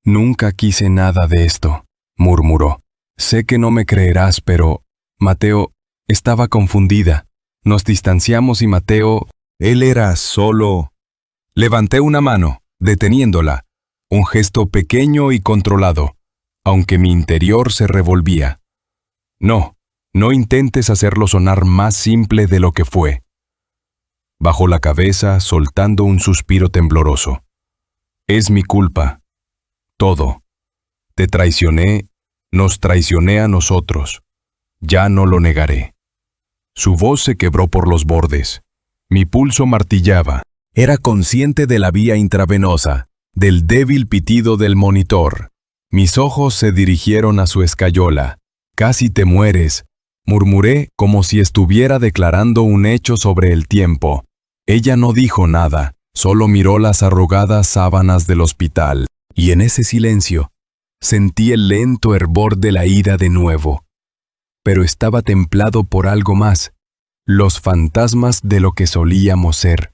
Speaker 1: Nunca quise nada de esto, murmuró. Sé que no me creerás, pero Mateo estaba confundida. Nos distanciamos y Mateo, él era solo. Levanté una mano, deteniéndola, un gesto pequeño y controlado, aunque mi interior se revolvía. No, no intentes hacerlo sonar más simple de lo que fue. Bajó la cabeza, soltando un suspiro tembloroso. Es mi culpa. Todo. Te traicioné, nos traicioné a nosotros. Ya no lo negaré. Su voz se quebró por los bordes. Mi pulso martillaba. Era consciente de la vía intravenosa, del débil pitido del monitor. Mis ojos se dirigieron a su escayola. Casi te mueres, murmuré como si estuviera declarando un hecho sobre el tiempo. Ella no dijo nada, solo miró las arrugadas sábanas del hospital. Y en ese silencio, sentí el lento hervor de la ira de nuevo. Pero estaba templado por algo más, los fantasmas de lo que solíamos ser.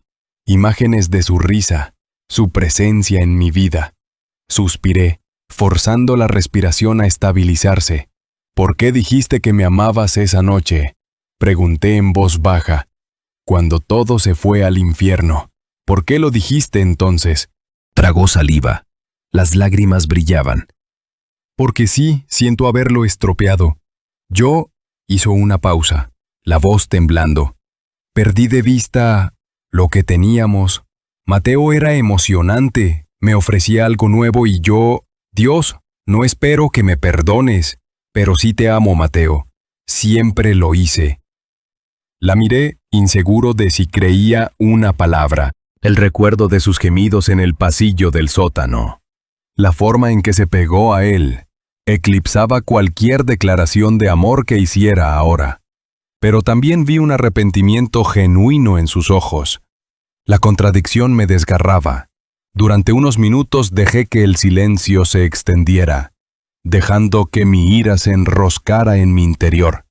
Speaker 1: imágenes de su risa, su presencia en mi vida. Suspiré, forzando la respiración a estabilizarse. ¿Por qué dijiste que me amabas esa noche?, pregunté en voz baja. Cuando todo se fue al infierno. ¿Por qué lo dijiste entonces?
Speaker 2: Tragó saliva. Las lágrimas brillaban.
Speaker 1: Porque sí, siento haberlo estropeado. Yo, hizo una pausa, la voz temblando. Perdí de vista lo que teníamos. Mateo era emocionante, me ofrecía algo nuevo y yo, Dios, no espero que me perdones, pero sí te amo, Mateo. Siempre lo hice. La miré, inseguro de si creía una palabra.
Speaker 2: El recuerdo de sus gemidos en el pasillo del sótano.
Speaker 1: La forma en que se pegó a él eclipsaba cualquier declaración de amor que hiciera ahora. Pero también vi un arrepentimiento genuino en sus ojos. La contradicción me desgarraba. Durante unos minutos dejé que el silencio se extendiera, dejando que mi ira se enroscara en mi interior,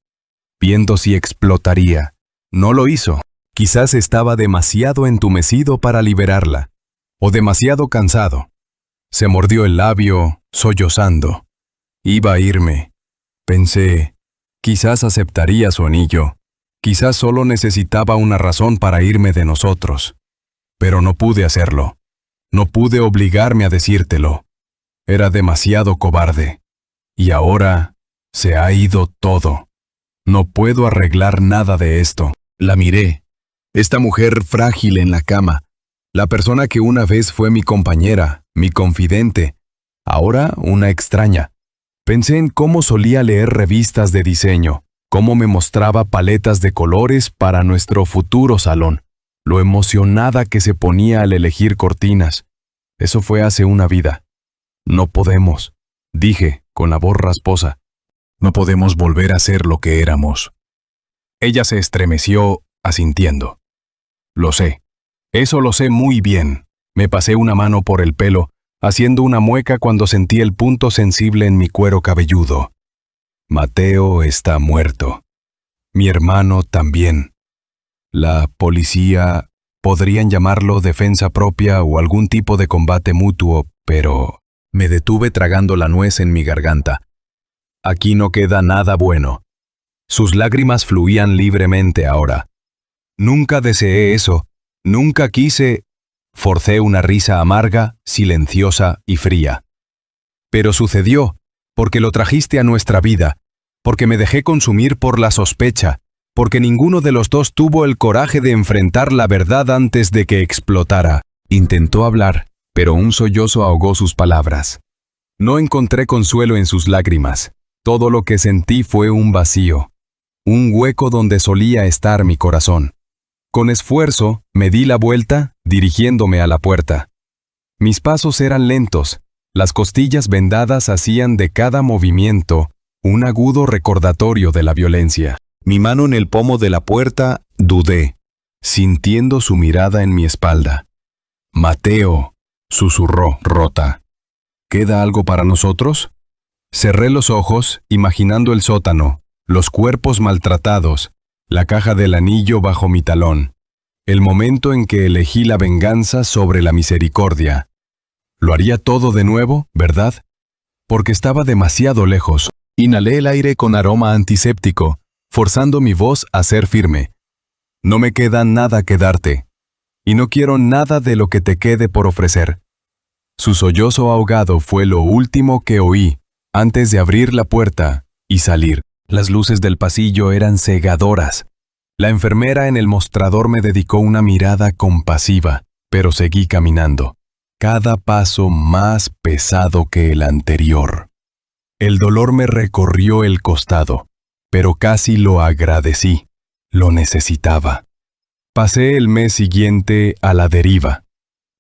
Speaker 1: viendo si explotaría. No lo hizo. Quizás estaba demasiado entumecido para liberarla, o demasiado cansado. Se mordió el labio, sollozando. Iba a irme. Pensé, quizás aceptaría su anillo. Quizás solo necesitaba una razón para irme de nosotros. Pero no pude hacerlo. No pude obligarme a decírtelo. Era demasiado cobarde. Y ahora se ha ido todo. No puedo arreglar nada de esto. La miré. Esta mujer frágil en la cama. La persona que una vez fue mi compañera, mi confidente. Ahora una extraña. Pensé en cómo solía leer revistas de diseño, cómo me mostraba paletas de colores para nuestro futuro salón, lo emocionada que se ponía al elegir cortinas. Eso fue hace una vida. No podemos, dije con la voz rasposa. No podemos volver a ser lo que éramos. Ella se estremeció, asintiendo. Lo sé. Eso lo sé muy bien. Me pasé una mano por el pelo, haciendo una mueca cuando sentí el punto sensible en mi cuero cabelludo. Mateo está muerto. Mi hermano también. La policía, podrían llamarlo defensa propia o algún tipo de combate mutuo, pero me detuve tragando la nuez en mi garganta. Aquí no queda nada bueno. Sus lágrimas fluían libremente ahora. Nunca deseé eso. Nunca quise. Forcé una risa amarga, silenciosa y fría. Pero sucedió, porque lo trajiste a nuestra vida, porque me dejé consumir por la sospecha, porque ninguno de los dos tuvo el coraje de enfrentar la verdad antes de que explotara. Intentó hablar, pero un sollozo ahogó sus palabras. No encontré consuelo en sus lágrimas. Todo lo que sentí fue un vacío, un hueco donde solía estar mi corazón. Con esfuerzo, me di la vuelta, dirigiéndome a la puerta. Mis pasos eran lentos, las costillas vendadas hacían de cada movimiento un agudo recordatorio de la violencia. Mi mano en el pomo de la puerta, dudé, sintiendo su mirada en mi espalda. Mateo, susurró rota. ¿Queda algo para nosotros? Cerré los ojos, imaginando el sótano, los cuerpos maltratados, la caja del anillo bajo mi talón, el momento en que elegí la venganza sobre la misericordia. Lo haría todo de nuevo, ¿verdad? Porque estaba demasiado lejos. Inhalé el aire con aroma antiséptico, forzando mi voz a ser firme. No me queda nada que darte, y no quiero nada de lo que te quede por ofrecer. Su sollozo ahogado fue lo último que oí, antes de abrir la puerta y salir. Las luces del pasillo eran cegadoras. La enfermera en el mostrador me dedicó una mirada compasiva, pero seguí caminando, cada paso más pesado que el anterior. El dolor me recorrió el costado, pero casi lo agradecí, lo necesitaba. Pasé el mes siguiente a la deriva.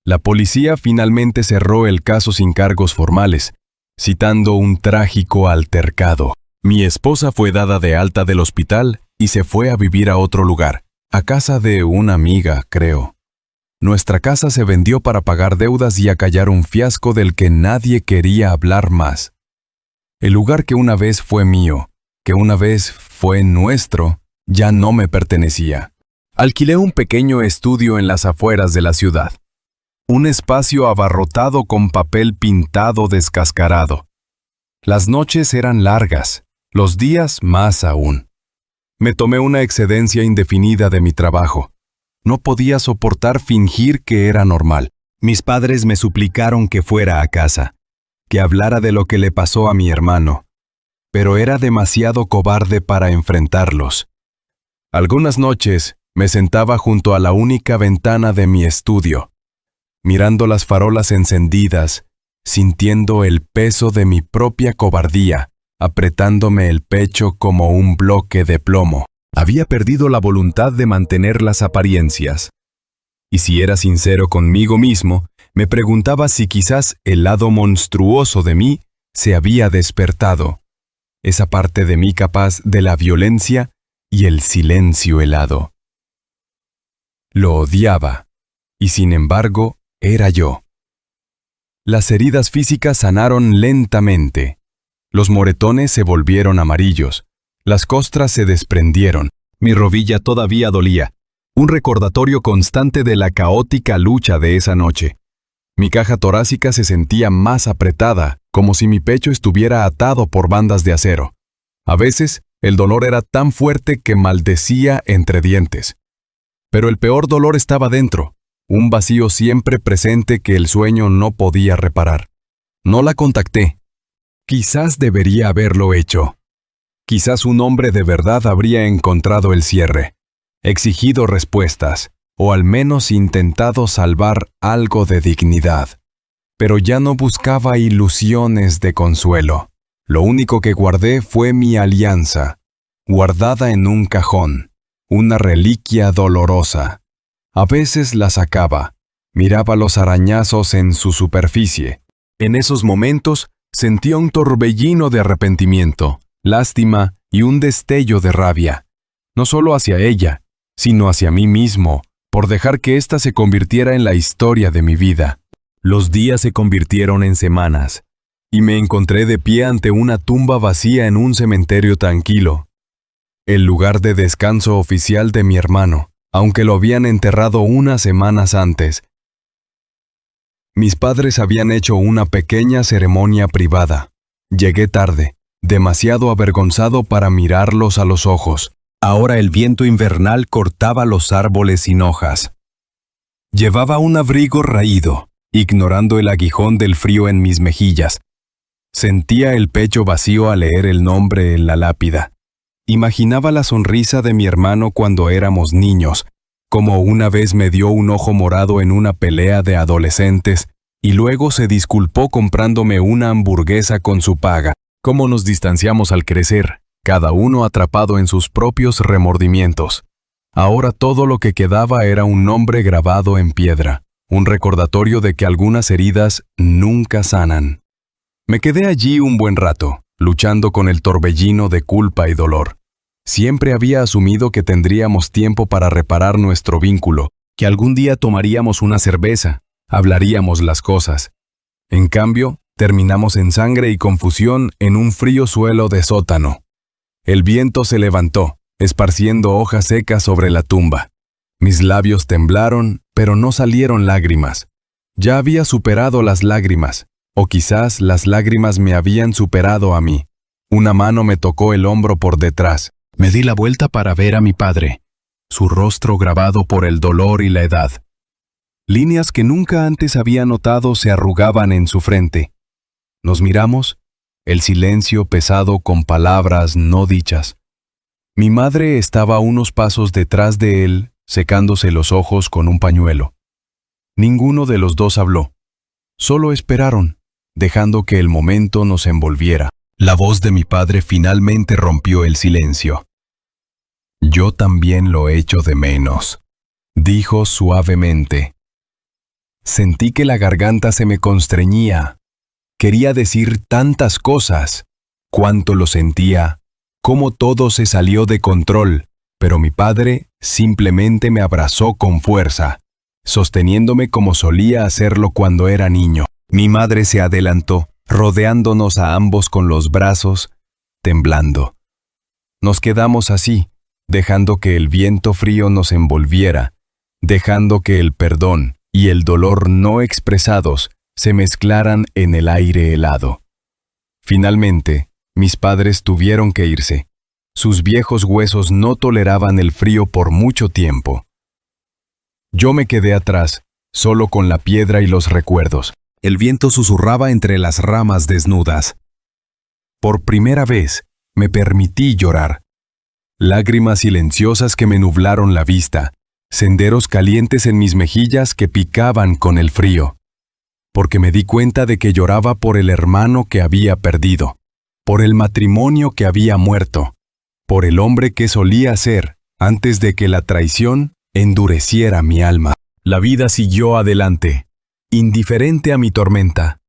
Speaker 1: La policía finalmente cerró el caso sin cargos formales, citando un trágico altercado. Mi esposa fue dada de alta del hospital y se fue a vivir a otro lugar, a casa de una amiga, creo. Nuestra casa se vendió para pagar deudas y acallar un fiasco del que nadie quería hablar más. El lugar que una vez fue mío, que una vez fue nuestro, ya no me pertenecía. Alquilé un pequeño estudio en las afueras de la ciudad. Un espacio abarrotado con papel pintado descascarado. Las noches eran largas, los días más aún. Me tomé una excedencia indefinida de mi trabajo. No podía soportar fingir que era normal. Mis padres me suplicaron que fuera a casa, que hablara de lo que le pasó a mi hermano, pero era demasiado cobarde para enfrentarlos. Algunas noches me sentaba junto a la única ventana de mi estudio, mirando las farolas encendidas, sintiendo el peso de mi propia cobardía, apretándome el pecho como un bloque de plomo. Había perdido la voluntad de mantener las apariencias. Y si era sincero conmigo mismo, me preguntaba si quizás el lado monstruoso de mí se había despertado, esa parte de mí capaz de la violencia y el silencio helado. Lo odiaba, y sin embargo, era yo. Las heridas físicas sanaron lentamente. Los moretones se volvieron amarillos. Las costras se desprendieron. Mi rodilla todavía dolía. Un recordatorio constante de la caótica lucha de esa noche. Mi caja torácica se sentía más apretada, como si mi pecho estuviera atado por bandas de acero. A veces, el dolor era tan fuerte que maldecía entre dientes. Pero el peor dolor estaba dentro, un vacío siempre presente que el sueño no podía reparar. No la contacté. Quizás debería haberlo hecho. Quizás un hombre de verdad habría encontrado el cierre, exigido respuestas, o al menos intentado salvar algo de dignidad. Pero ya no buscaba ilusiones de consuelo. Lo único que guardé fue mi alianza, guardada en un cajón, una reliquia dolorosa. A veces la sacaba, miraba los arañazos en su superficie. En esos momentos sentía un torbellino de arrepentimiento, lástima y un destello de rabia, no solo hacia ella, sino hacia mí mismo, por dejar que ésta se convirtiera en la historia de mi vida. Los días se convirtieron en semanas, y me encontré de pie ante una tumba vacía en un cementerio tranquilo, el lugar de descanso oficial de mi hermano, aunque lo habían enterrado unas semanas antes. Mis padres habían hecho una pequeña ceremonia privada. Llegué tarde, demasiado avergonzado para mirarlos a los ojos. Ahora el viento invernal cortaba los árboles sin hojas. Llevaba un abrigo raído, ignorando el aguijón del frío en mis mejillas. Sentía el pecho vacío al leer el nombre en la lápida. Imaginaba la sonrisa de mi hermano cuando éramos niños, como una vez me dio un ojo morado en una pelea de adolescentes, y luego se disculpó comprándome una hamburguesa con su paga. Cómo nos distanciamos al crecer, cada uno atrapado en sus propios remordimientos. Ahora todo lo que quedaba era un nombre grabado en piedra, un recordatorio de que algunas heridas nunca sanan. Me quedé allí un buen rato, luchando con el torbellino de culpa y dolor. Siempre había asumido que tendríamos tiempo para reparar nuestro vínculo, que algún día tomaríamos una cerveza, hablaríamos las cosas. En cambio, terminamos en sangre y confusión en un frío suelo de sótano. El viento se levantó, esparciendo hojas secas sobre la tumba. Mis labios temblaron, pero no salieron lágrimas. Ya había superado las lágrimas, o quizás las lágrimas me habían superado a mí. Una mano me tocó el hombro por detrás. Me di la vuelta para ver a mi padre, su rostro grabado por el dolor y la edad. Líneas que nunca antes había notado se arrugaban en su frente. Nos miramos, el silencio pesado con palabras no dichas. Mi madre estaba a unos pasos detrás de él, secándose los ojos con un pañuelo. Ninguno de los dos habló. Solo esperaron, dejando que el momento nos envolviera. La voz de mi padre finalmente rompió el silencio. «Yo también lo echo de menos», dijo suavemente. Sentí que la garganta se me constreñía. Quería decir tantas cosas. Cuánto lo sentía, cómo todo se salió de control, pero mi padre simplemente me abrazó con fuerza, sosteniéndome como solía hacerlo cuando era niño. Mi madre se adelantó, rodeándonos a ambos con los brazos, temblando. Nos quedamos así, dejando que el viento frío nos envolviera, dejando que el perdón y el dolor no expresados se mezclaran en el aire helado. Finalmente, mis padres tuvieron que irse. Sus viejos huesos no toleraban el frío por mucho tiempo. Yo me quedé atrás, solo con la piedra y los recuerdos. El viento susurraba entre las ramas desnudas. Por primera vez, me permití llorar. Lágrimas silenciosas que me nublaron la vista, senderos calientes en mis mejillas que picaban con el frío. Porque me di cuenta de que lloraba por el hermano que había perdido, por el matrimonio que había muerto, por el hombre que solía ser antes de que la traición endureciera mi alma. La vida siguió adelante, indiferente a mi tormenta.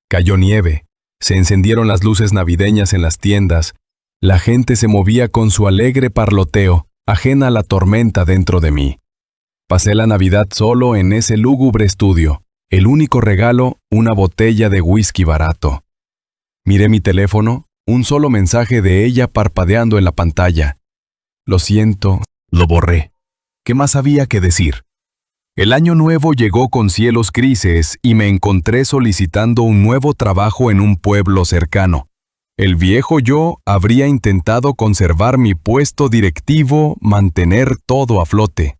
Speaker 1: Cayó nieve, se encendieron las luces navideñas en las tiendas, la gente se movía con su alegre parloteo, ajena a la tormenta dentro de mí. Pasé la Navidad solo en ese lúgubre estudio, el único regalo, una botella de whisky barato. Miré mi teléfono, un solo mensaje de ella parpadeando en la pantalla. Lo siento, lo borré. ¿Qué más había que decir? El año nuevo llegó con cielos grises y me encontré solicitando un nuevo trabajo en un pueblo cercano. El viejo yo habría intentado conservar mi puesto directivo, mantener todo a flote,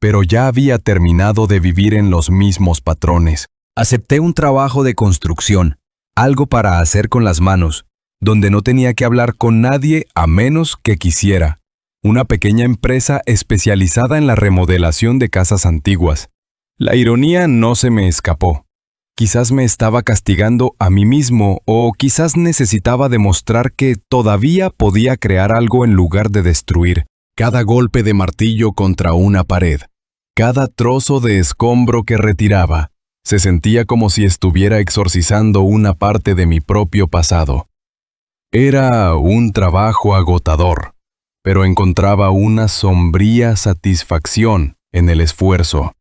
Speaker 1: pero ya había terminado de vivir en los mismos patrones. Acepté un trabajo de construcción, algo para hacer con las manos, donde no tenía que hablar con nadie a menos que quisiera. Una pequeña empresa especializada en la remodelación de casas antiguas. La ironía no se me escapó. Quizás me estaba castigando a mí mismo o quizás necesitaba demostrar que todavía podía crear algo en lugar de destruir. Cada golpe de martillo contra una pared, cada trozo de escombro que retiraba, se sentía como si estuviera exorcizando una parte de mi propio pasado. Era un trabajo agotador, pero encontraba una sombría satisfacción en el esfuerzo.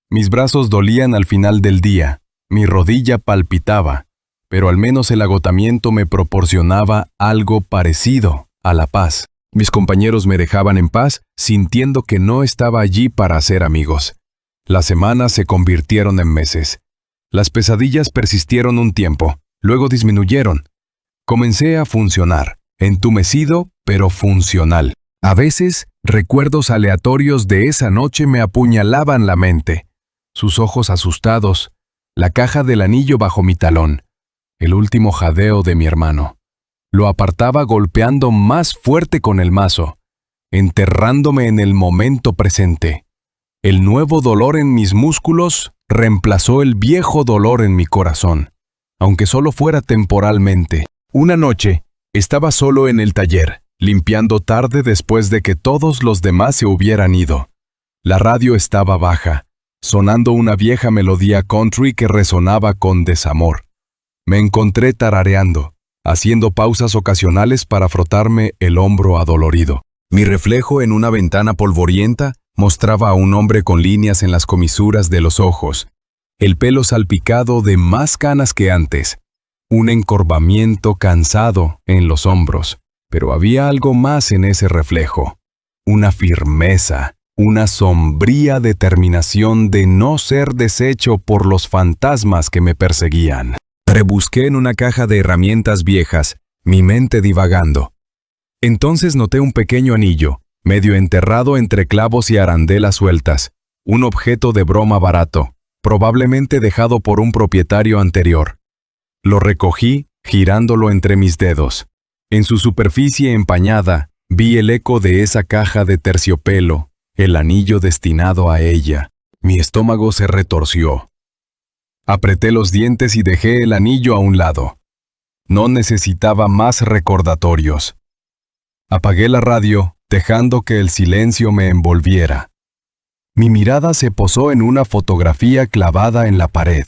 Speaker 1: Mis brazos dolían al final del día, mi rodilla palpitaba, pero al menos el agotamiento me proporcionaba algo parecido a la paz. Mis compañeros me dejaban en paz, sintiendo que no estaba allí para hacer amigos. Las semanas se convirtieron en meses. Las pesadillas persistieron un tiempo, luego disminuyeron. Comencé a funcionar, entumecido, pero funcional. A veces, recuerdos aleatorios de esa noche me apuñalaban la mente. Sus ojos asustados, la caja del anillo bajo mi talón, el último jadeo de mi hermano. Lo apartaba golpeando más fuerte con el mazo, enterrándome en el momento presente. El nuevo dolor en mis músculos reemplazó el viejo dolor en mi corazón, aunque solo fuera temporalmente. Una noche, estaba solo en el taller, limpiando tarde después de que todos los demás se hubieran ido. La radio estaba baja, sonando una vieja melodía country que resonaba con desamor. Me encontré tarareando, haciendo pausas ocasionales para frotarme el hombro adolorido. Mi reflejo en una ventana polvorienta mostraba a un hombre con líneas en las comisuras de los ojos, el pelo salpicado de más canas que antes, un encorvamiento cansado en los hombros, pero había algo más en ese reflejo, una firmeza, una sombría determinación de no ser deshecho por los fantasmas que me perseguían. Rebusqué en una caja de herramientas viejas, mi mente divagando. Entonces noté un pequeño anillo, medio enterrado entre clavos y arandelas sueltas, un objeto de broma barato, probablemente dejado por un propietario anterior. Lo recogí, girándolo entre mis dedos. En su superficie empañada, vi el eco de esa caja de terciopelo, el anillo destinado a ella. Mi estómago se retorció. Apreté los dientes y dejé el anillo a un lado. No necesitaba más recordatorios. Apagué la radio, dejando que el silencio me envolviera. Mi mirada se posó en una fotografía clavada en la pared.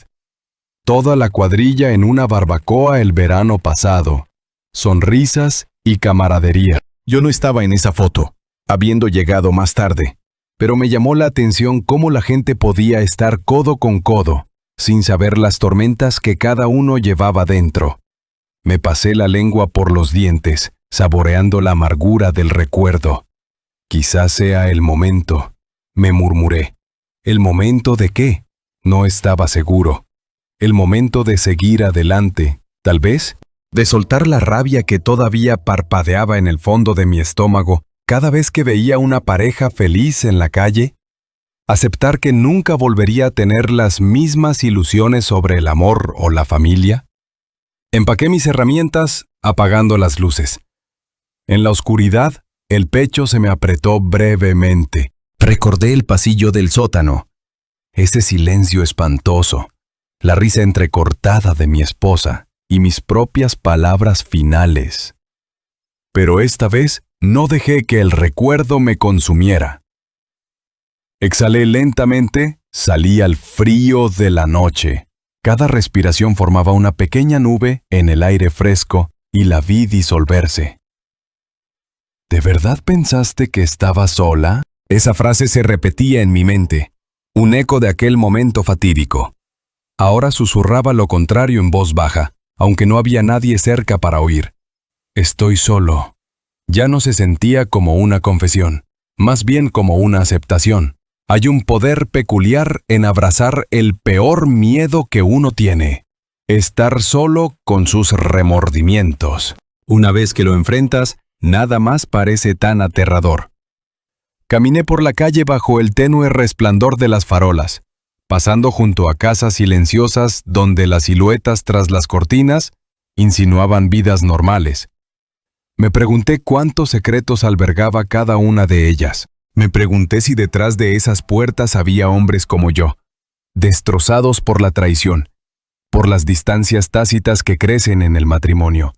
Speaker 1: Toda la cuadrilla en una barbacoa el verano pasado. Sonrisas y camaradería. Yo no estaba en esa foto, habiendo llegado más tarde, pero me llamó la atención cómo la gente podía estar codo con codo, sin saber las tormentas que cada uno llevaba dentro. Me pasé la lengua por los dientes, saboreando la amargura del recuerdo. Quizás sea el momento, me murmuré. ¿El momento de qué? No estaba seguro. El momento de seguir adelante, tal vez. De soltar la rabia que todavía parpadeaba en el fondo de mi estómago cada vez que veía una pareja feliz en la calle. Aceptar que nunca volvería a tener las mismas ilusiones sobre el amor o la familia. Empaqué mis herramientas, apagando las luces. En la oscuridad, el pecho se me apretó brevemente. Recordé el pasillo del sótano. Ese silencio espantoso, la risa entrecortada de mi esposa y mis propias palabras finales. Pero esta vez no dejé que el recuerdo me consumiera. Exhalé lentamente, salí al frío de la noche. Cada respiración formaba una pequeña nube en el aire fresco y la vi disolverse. ¿De verdad pensaste que estaba sola? Esa frase se repetía en mi mente, un eco de aquel momento fatídico. Ahora susurraba lo contrario en voz baja, aunque no había nadie cerca para oír. Estoy solo. Ya no se sentía como una confesión, más bien como una aceptación. Hay un poder peculiar en abrazar el peor miedo que uno tiene. Estar solo con sus remordimientos. Una vez que lo enfrentas, nada más parece tan aterrador. Caminé por la calle bajo el tenue resplandor de las farolas, pasando junto a casas silenciosas donde las siluetas tras las cortinas insinuaban vidas normales. Me pregunté cuántos secretos albergaba cada una de ellas. Me pregunté si detrás de esas puertas había hombres como yo, destrozados por la traición, por las distancias tácitas que crecen en el matrimonio.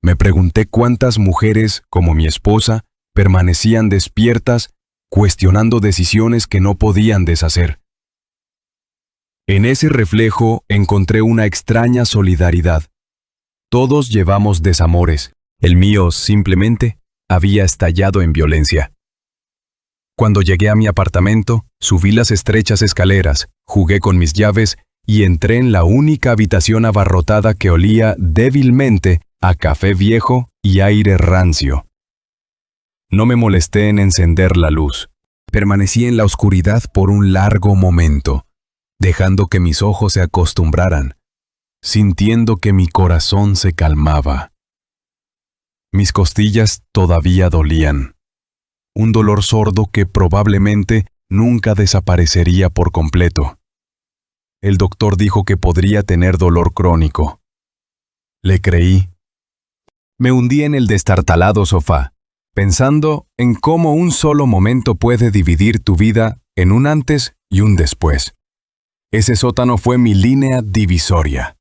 Speaker 1: Me pregunté cuántas mujeres, como mi esposa, permanecían despiertas, cuestionando decisiones que no podían deshacer. En ese reflejo encontré una extraña solidaridad. Todos llevamos desamores. El mío, simplemente, había estallado en violencia. Cuando llegué a mi apartamento, subí las estrechas escaleras, jugué con mis llaves y entré en la única habitación abarrotada que olía débilmente a café viejo y aire rancio. No me molesté en encender la luz. Permanecí en la oscuridad por un largo momento, dejando que mis ojos se acostumbraran, sintiendo que mi corazón se calmaba. Mis costillas todavía dolían. Un dolor sordo que probablemente nunca desaparecería por completo. El doctor dijo que podría tener dolor crónico. Le creí. Me hundí en el destartalado sofá, pensando en cómo un solo momento puede dividir tu vida en un antes y un después. Ese sótano fue mi línea divisoria.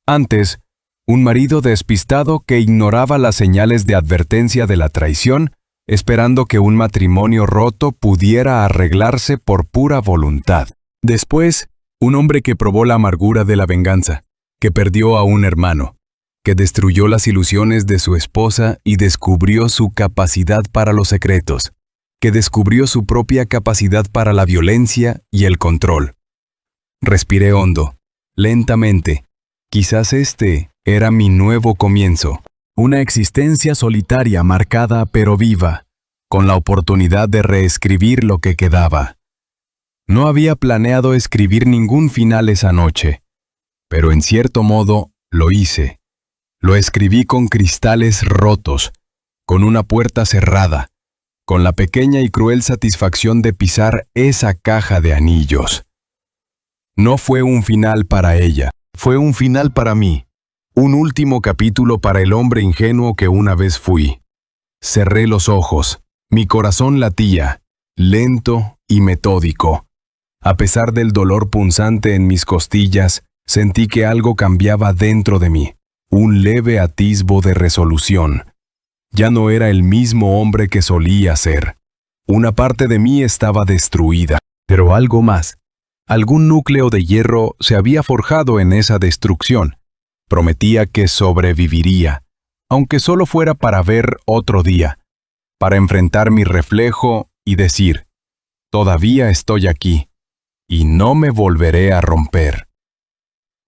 Speaker 1: Antes, un marido despistado que ignoraba las señales de advertencia de la traición, esperando que un matrimonio roto pudiera arreglarse por pura voluntad. Después, un hombre que probó la amargura de la venganza, que perdió a un hermano, que destruyó las ilusiones de su esposa y descubrió su capacidad para los secretos, que descubrió su propia capacidad para la violencia y el control. Respiré hondo, lentamente. Quizás este era mi nuevo comienzo. Una existencia solitaria marcada pero viva, con la oportunidad de reescribir lo que quedaba. No había planeado escribir ningún final esa noche, pero en cierto modo lo hice. Lo escribí con cristales rotos, con una puerta cerrada, con la pequeña y cruel satisfacción de pisar esa caja de anillos. No fue un final para ella, fue un final para mí. Un último capítulo para el hombre ingenuo que una vez fui. Cerré los ojos. Mi corazón latía, lento y metódico. A pesar del dolor punzante en mis costillas, sentí que algo cambiaba dentro de mí. Un leve atisbo de resolución. Ya no era el mismo hombre que solía ser. Una parte de mí estaba destruida. Pero algo más. Algún núcleo de hierro se había forjado en esa destrucción. Prometía que sobreviviría, aunque solo fuera para ver otro día, para enfrentar mi reflejo y decir, todavía estoy aquí, y no me volveré a romper.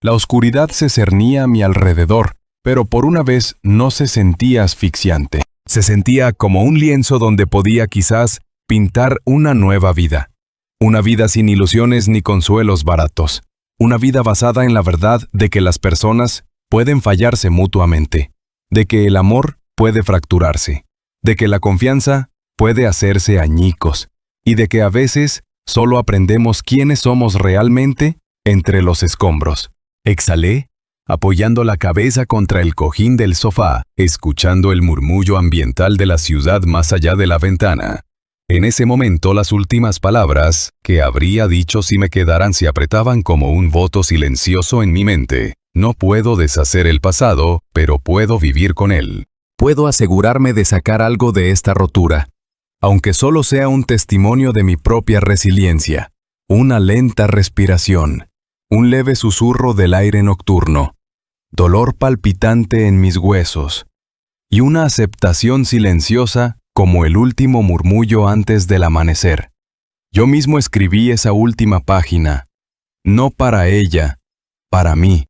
Speaker 1: La oscuridad se cernía a mi alrededor, pero por una vez no se sentía asfixiante. Se sentía como un lienzo donde podía quizás pintar una nueva vida. Una vida sin ilusiones ni consuelos baratos. Una vida basada en la verdad de que las personas pueden fallarse mutuamente, de que el amor puede fracturarse, de que la confianza puede hacerse añicos, y de que a veces solo aprendemos quiénes somos realmente entre los escombros. Exhalé, apoyando la cabeza contra el cojín del sofá, escuchando el murmullo ambiental de la ciudad más allá de la ventana. En ese momento las últimas palabras que habría dicho si me quedaran se apretaban como un voto silencioso en mi mente. No puedo deshacer el pasado, pero puedo vivir con él. Puedo asegurarme de sacar algo de esta rotura, aunque solo sea un testimonio de mi propia resiliencia. Una lenta respiración, un leve susurro del aire nocturno, dolor palpitante en mis huesos, y una aceptación silenciosa como el último murmullo antes del amanecer. Yo mismo escribí esa última página, no para ella, para mí.